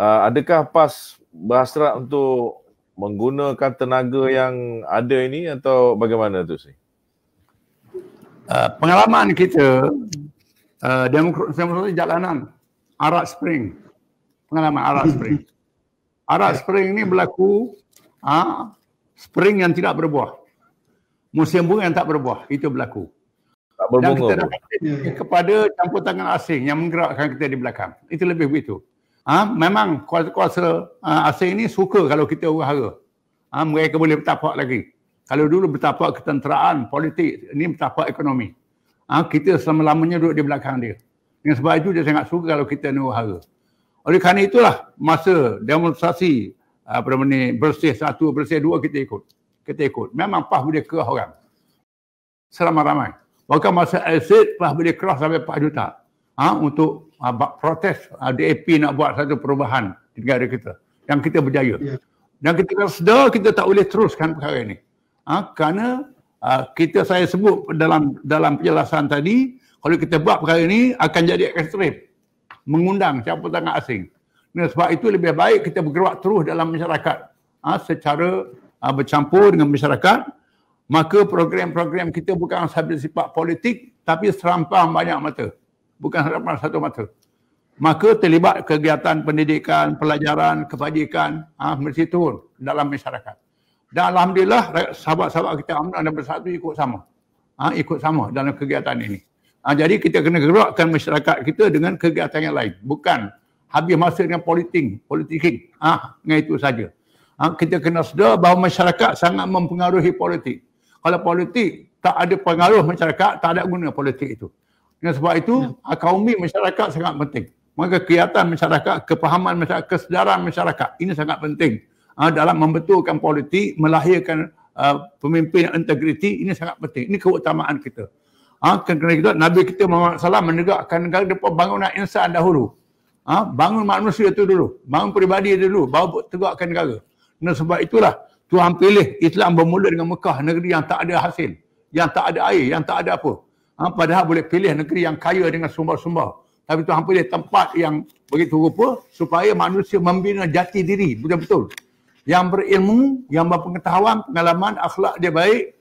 Adakah PAS berhasrat untuk menggunakan tenaga yang ada ini atau bagaimana tu sih? Pengalaman kita demokrasi jalanan Arab Spring. Pengalaman Arab Spring. Arab Spring ni berlaku spring yang tidak berbuah. Musim bunga yang tak berbuah, itu berlaku. Tak berbunga. Dan kita dapat kepada campur tangan asing yang menggerakkan kita di belakang. Itu lebih begitu. Memang kuasa-kuasa asing ini suka kalau kita huru-hara. Mereka boleh bertapak lagi. Kalau dulu bertapak ketenteraan, politik, ini bertapak ekonomi. Kita selama-lamanya duduk di belakang dia. Dengan sebab itu dia sangat suka kalau kita huru-hara. Oleh kerana itulah masa demonstrasi bersih 1, bersih 2 kita ikut. Memang PAS boleh kerah orang. Seramai-ramai. Bahkan masa exit PAS boleh kerah sampai 4 juta. Untuk protes DAP nak buat satu perubahan di negara kita yang kita berjaya. Dan kita kena sedar kita tak boleh teruskan perkara ini. Kerana saya sebut dalam penjelasan tadi, kalau kita buat perkara ini akan jadi ekstrim, mengundang campur tangan asing. Dan sebab itu lebih baik kita bergerak terus dalam masyarakat secara bercampur dengan masyarakat. Maka program-program kita bukan sahaja sifat politik tapi serampang banyak mata, bukan serampang satu mata. Maka terlibat kegiatan pendidikan, pelajaran, kebajikan mesti turun dalam masyarakat. Dan alhamdulillah sahabat-sahabat kita UMNO dan Bersatu ikut sama dalam kegiatan ini. Jadi kita kena gerakkan masyarakat kita dengan kegiatan yang lain, bukan habis masa dengan politik. Dengan itu saja. Kita kena sedar bahawa masyarakat sangat mempengaruhi politik. Kalau politik tak ada pengaruh masyarakat, tak ada guna politik itu. Dan sebab itu akaumi masyarakat sangat penting. Maka kegiatan masyarakat, kepahaman masyarakat, kesedaran masyarakat ini sangat penting dalam membetulkan politik, melahirkan pemimpin yang integriti. Ini sangat penting. Ini keutamaan kita. Kerana kita, Nabi kita Muhammad SAW menegakkan negara depan bangunan insan dahulu. Bangun manusia itu dulu, bangun peribadi dulu, baru tegakkan negara. Dan sebab itulah Tuhan pilih Islam bermula dengan Mekah, negeri yang tak ada hasil, yang tak ada air, yang tak ada apa. Padahal boleh pilih negeri yang kaya dengan sumber-sumber. Tapi Tuhan pilih tempat yang begitu rupa supaya manusia membina jati diri betul-betul. Yang berilmu, yang berpengetahuan, pengalaman, akhlak dia baik,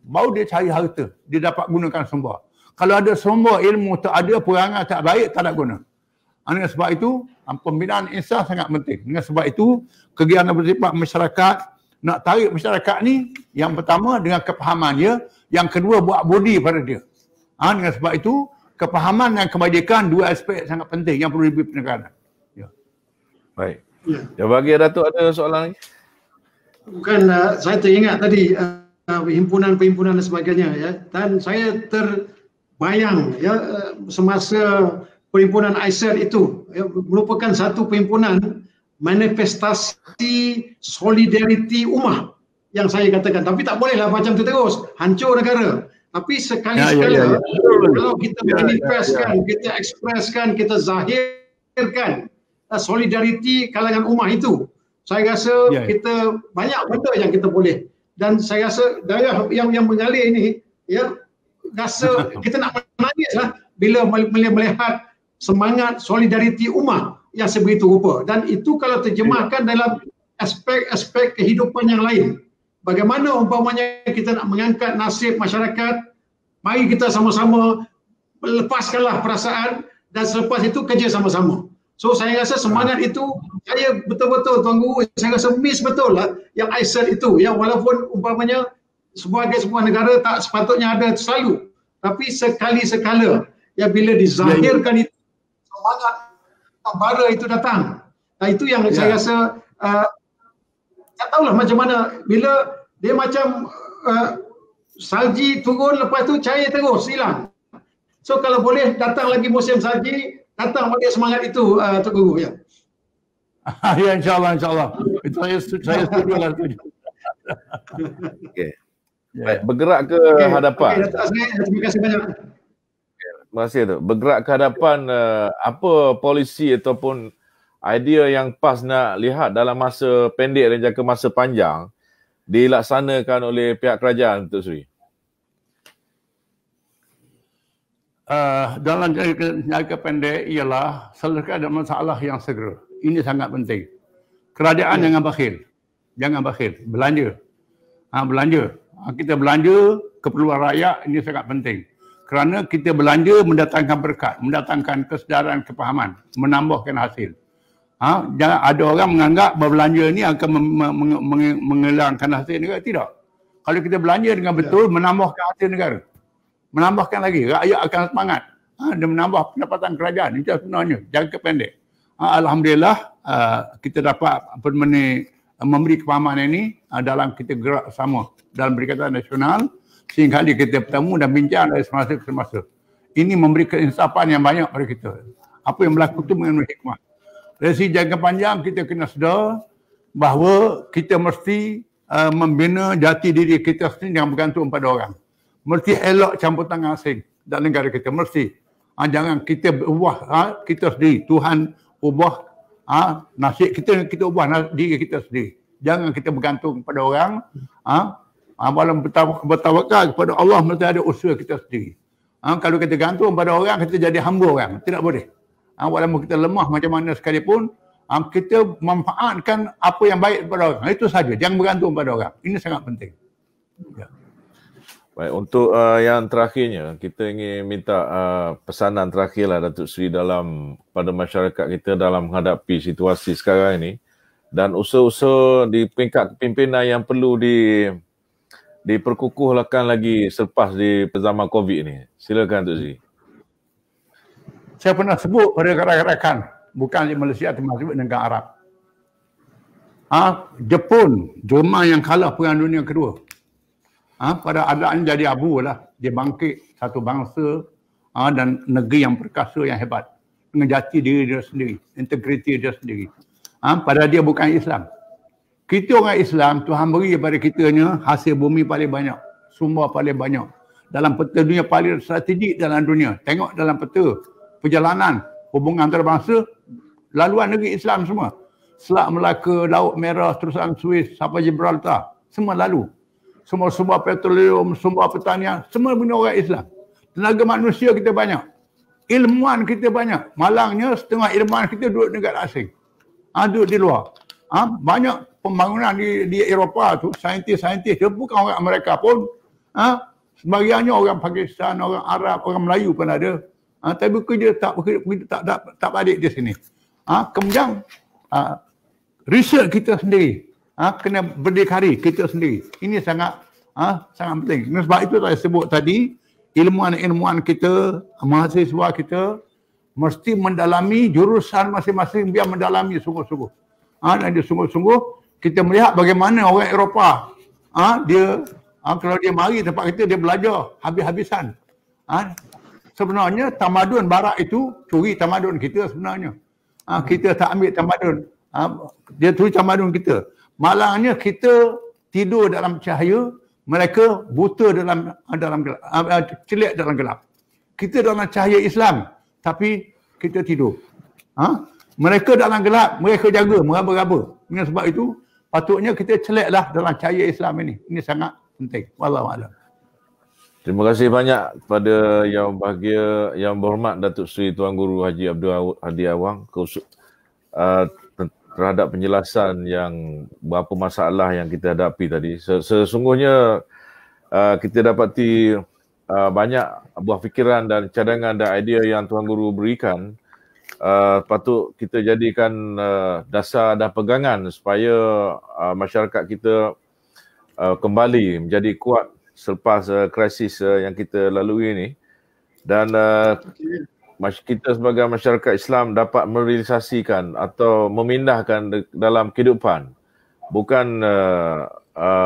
baru dia cari harta, dia dapat gunakan sumber. Kalau ada sumber ilmu tak ada, perangai tak baik, tak ada guna. Dengan sebab itu, pembinaan insan sangat penting. Dengan sebab itu, kegiatan bersifat masyarakat, nak tarik masyarakat ni, yang pertama dengan kepahaman dia, yang kedua buat budi pada dia. Dengan sebab itu, kepahaman dan kebajikan dua aspek sangat penting yang perlu diberi penekanan. Baik. Ya, bagi Datuk ada soalan lagi? Bukan, saya teringat tadi perhimpunan-perhimpunan dan sebagainya, ya. Dan saya terbayang semasa perhimpunan ISER itu merupakan satu perhimpunan manifestasi solidariti ummah yang saya katakan. Tapi tak bolehlah macam tu terus, hancur negara. Tapi sekali-sekala kalau kita manifestkan, kita ekspreskan, kita zahirkan solidariti kalangan ummah itu, saya rasa kita banyak benda yang kita boleh. Dan saya rasa darah yang mengalir ini, rasa kita nak menangis lah bila melihat semangat solidariti ummah yang sebegitu rupa. Dan itu kalau terjemahkan dalam aspek-aspek kehidupan yang lain. Bagaimana umpamanya kita nak mengangkat nasib masyarakat, mari kita sama-sama lepaskanlah perasaan dan selepas itu kerja sama-sama. So saya rasa semangat itu, saya betul-betul Tuan Guru, saya rasa miss betul lah yang ISER itu. Yang walaupun umpamanya sebagai sebuah negara tak sepatutnya ada selalu. Tapi sekali-sekala, bila dizahirkan itu, semangat bara itu datang. Nah, itu yang saya rasa tak tahulah macam mana bila dia macam salji turun, lepas tu cair terus hilang. So kalau boleh datang lagi musim salji, datang balik semangat itu Tok Guru, ya. Ya, insyaAllah. Itu saya setuju lah. Okey. Baik, bergerak ke hadapan. Terima kasih banyak. Terima kasih tu. Bergerak ke hadapan, apa polisi ataupun idea yang PAS nak lihat dalam masa pendek dan jangka masa panjang dilaksanakan oleh pihak kerajaan, Datuk Seri? Dalam jangka pendek ialah selesaikan masalah yang segera. Ini sangat penting. Kerajaan jangan bakhil. Belanja. Kita belanja keperluan rakyat, ini sangat penting. Kerana kita belanja mendatangkan berkat, mendatangkan kesedaran, kepahaman, menambahkan hasil. Jangan ada orang menganggap berbelanja ini akan menghilangkan hasil negara. Tidak. Kalau kita belanja dengan betul, menambahkan hasil negara. Menambahkan lagi, rakyat akan semangat dan menambah pendapatan kerajaan. Itu sebenarnya jangka pendek. Alhamdulillah kita dapat memberi kepahaman ini dalam kita gerak sama dalam Perikatan Nasional, sehingga kita bertemu dan bincang dari semasa ke semasa. Ini memberi keinsapan yang banyak pada kita. Apa yang berlaku itu mengenai hikmah. Dari segi jangka panjang kita kena sedar bahawa kita mesti membina jati diri kita sendiri yang bergantung pada orang. Mesti elok campur tangan asing dalam negara kita, mesti. Jangan kita ubah kita sendiri. Tuhan ubah nasib kita ubah diri kita sendiri. Jangan kita bergantung kepada orang. Malam bertawakal kepada Allah, mesti ada usaha kita sendiri. Kalau kita gantung pada orang, kita jadi hamba orang. Tidak boleh. Walaupun kita lemah macam mana sekalipun, kita memanfaatkan apa yang baik kepada orang. Itu saja. Jangan bergantung pada orang. Ini sangat penting. Ya. Baik, untuk yang terakhirnya, kita ingin minta pesanan terakhirlah Datuk Seri pada masyarakat kita dalam menghadapi situasi sekarang ini dan usaha-usaha di peringkat kepimpinan yang perlu diperkukuhkan lagi selepas di zaman COVID ini. Silakan Datuk Seri. Saya pernah sebut pada rakan-rakan, bukan di Malaysia, termasuk negara Arab. Jepun, Jerman yang kalah Perang Dunia Kedua. Pada adaan jadi abu lah. Dia bangkit satu bangsa dan negeri yang perkasa, yang hebat. Dengan jati diri dia sendiri, integriti dia sendiri. Padahal dia bukan Islam. Kita orang Islam, Tuhan beri kepada kitanya hasil bumi paling banyak. Sumber paling banyak. Dalam peta dunia paling strategik dalam dunia. Tengok dalam peta perjalanan, hubungan antarabangsa, laluan negeri Islam semua. Selat Melaka, Laut Merah, terusan Suez, sampai Gibraltar. Semua lalu. Semua sumber petroleum, sumber pertanian, semua guna orang Islam. Tenaga manusia kita banyak. Ilmuwan kita banyak. Malangnya setengah ilmuwan kita duduk negara asing. Duduk di luar. Banyak pembangunan di Eropah tu, saintis-saintis, dia bukan orang Amerika pun. Sebagiannya orang Pakistan, orang Arab, orang Melayu pun ada. Tapi kerja tak balik di sini. Kemudian research kita sendiri. Kena berdikari kita sendiri. Ini sangat penting. Sebab itu saya sebut tadi, ilmuwan-ilmuwan kita, mahasiswa kita mesti mendalami jurusan masing-masing, biar mendalami sungguh-sungguh. Dan dia sungguh-sungguh kita melihat bagaimana orang Eropah dia kalau dia mari tempat kita, dia belajar habis-habisan. Sebenarnya tamadun barat itu curi tamadun kita sebenarnya. Kita tak ambil tamadun. Dia curi tamadun kita. Malangnya kita tidur dalam cahaya, mereka buta dalam gelap, celik dalam gelap. Kita dalam cahaya Islam, tapi kita tidur. Mereka dalam gelap, mereka jaga, meraba-raba. Dengan sebab itu, patutnya kita celiklah dalam cahaya Islam ini. Ini sangat penting. Wallahualam. Terima kasih banyak kepada yang bahagia, yang berhormat Datuk Seri Tuan Guru Haji Abdul Hadi Awang terhadap penjelasan yang berapa masalah yang kita hadapi tadi. Sesungguhnya kita dapati banyak buah fikiran dan cadangan dan idea yang Tuan Guru berikan patut kita jadikan dasar dan pegangan supaya masyarakat kita kembali menjadi kuat selepas krisis yang kita lalui ini. Dan kita sebagai masyarakat Islam dapat merealisasikan atau memindahkan dalam kehidupan. Bukan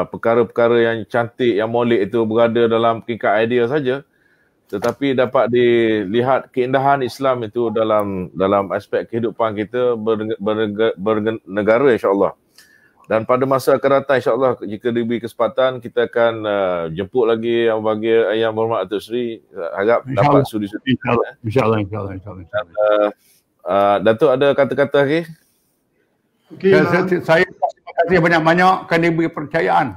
perkara-perkara yang cantik, yang molek itu berada dalam tingkat idea saja, tetapi dapat dilihat keindahan Islam itu dalam aspek kehidupan kita bernegara, insya-Allah. Dan pada masa akan datang, insya-Allah, jika diberi kesempatan, kita akan jemput lagi yang bahagia yang berhormat Datuk Seri. Harap dapat sudi-sudi. InsyaAllah. Datuk ada kata-kata lagi? Saya terima kasih banyak-banyak kerana diberi percayaan.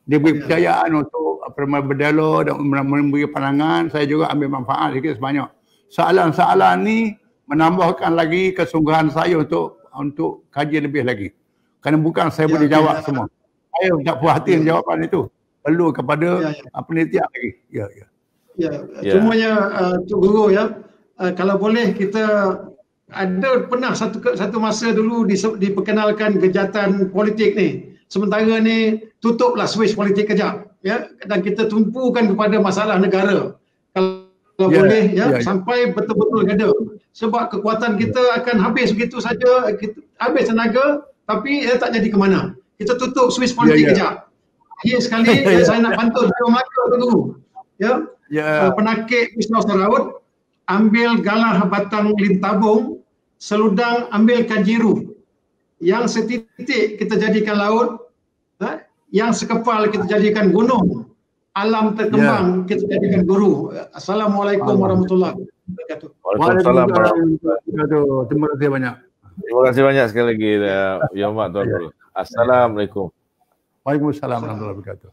Diberi percayaan untuk berdialog dan memberi pandangan. Saya juga ambil manfaat sedikit sebanyak. Soalan-soalan ni menambahkan lagi kesungguhan saya untuk kaji lebih lagi. Kerana bukan saya boleh jawab semua. Saya tak puas hati jawapan itu. Perlu kepada penelitian lagi. Semuanya Cik Guru kalau boleh kita ada pernah satu masa dulu diperkenalkan kejahatan politik ni. Sementara ni tutuplah switch politik kejap, dan kita tumpukan kepada masalah negara. Kalau boleh sampai betul-betul reda. Sebab kekuatan kita akan habis begitu saja, habis tenaga. Tapi tak jadi ke mana. Kita tutup switch politik kejap. Akhir sekali saya nak pantun Jawa Melaka tu. Penakik pisau seraut, ambil galah batang lintabung, seludang ambil kajiru. Yang setitik kita jadikan laut, yang sekepal kita jadikan gunung. Alam terkembang kita jadikan guru. Assalamualaikum warahmatullahi wabarakatuh. Waalaikumsalam. Terima kasih banyak. Terima kasih banyak sekali lagi, Ya Mak Tuan Guru. Assalamualaikum. Waalaikumsalam warahmatullahi wabarakatuh.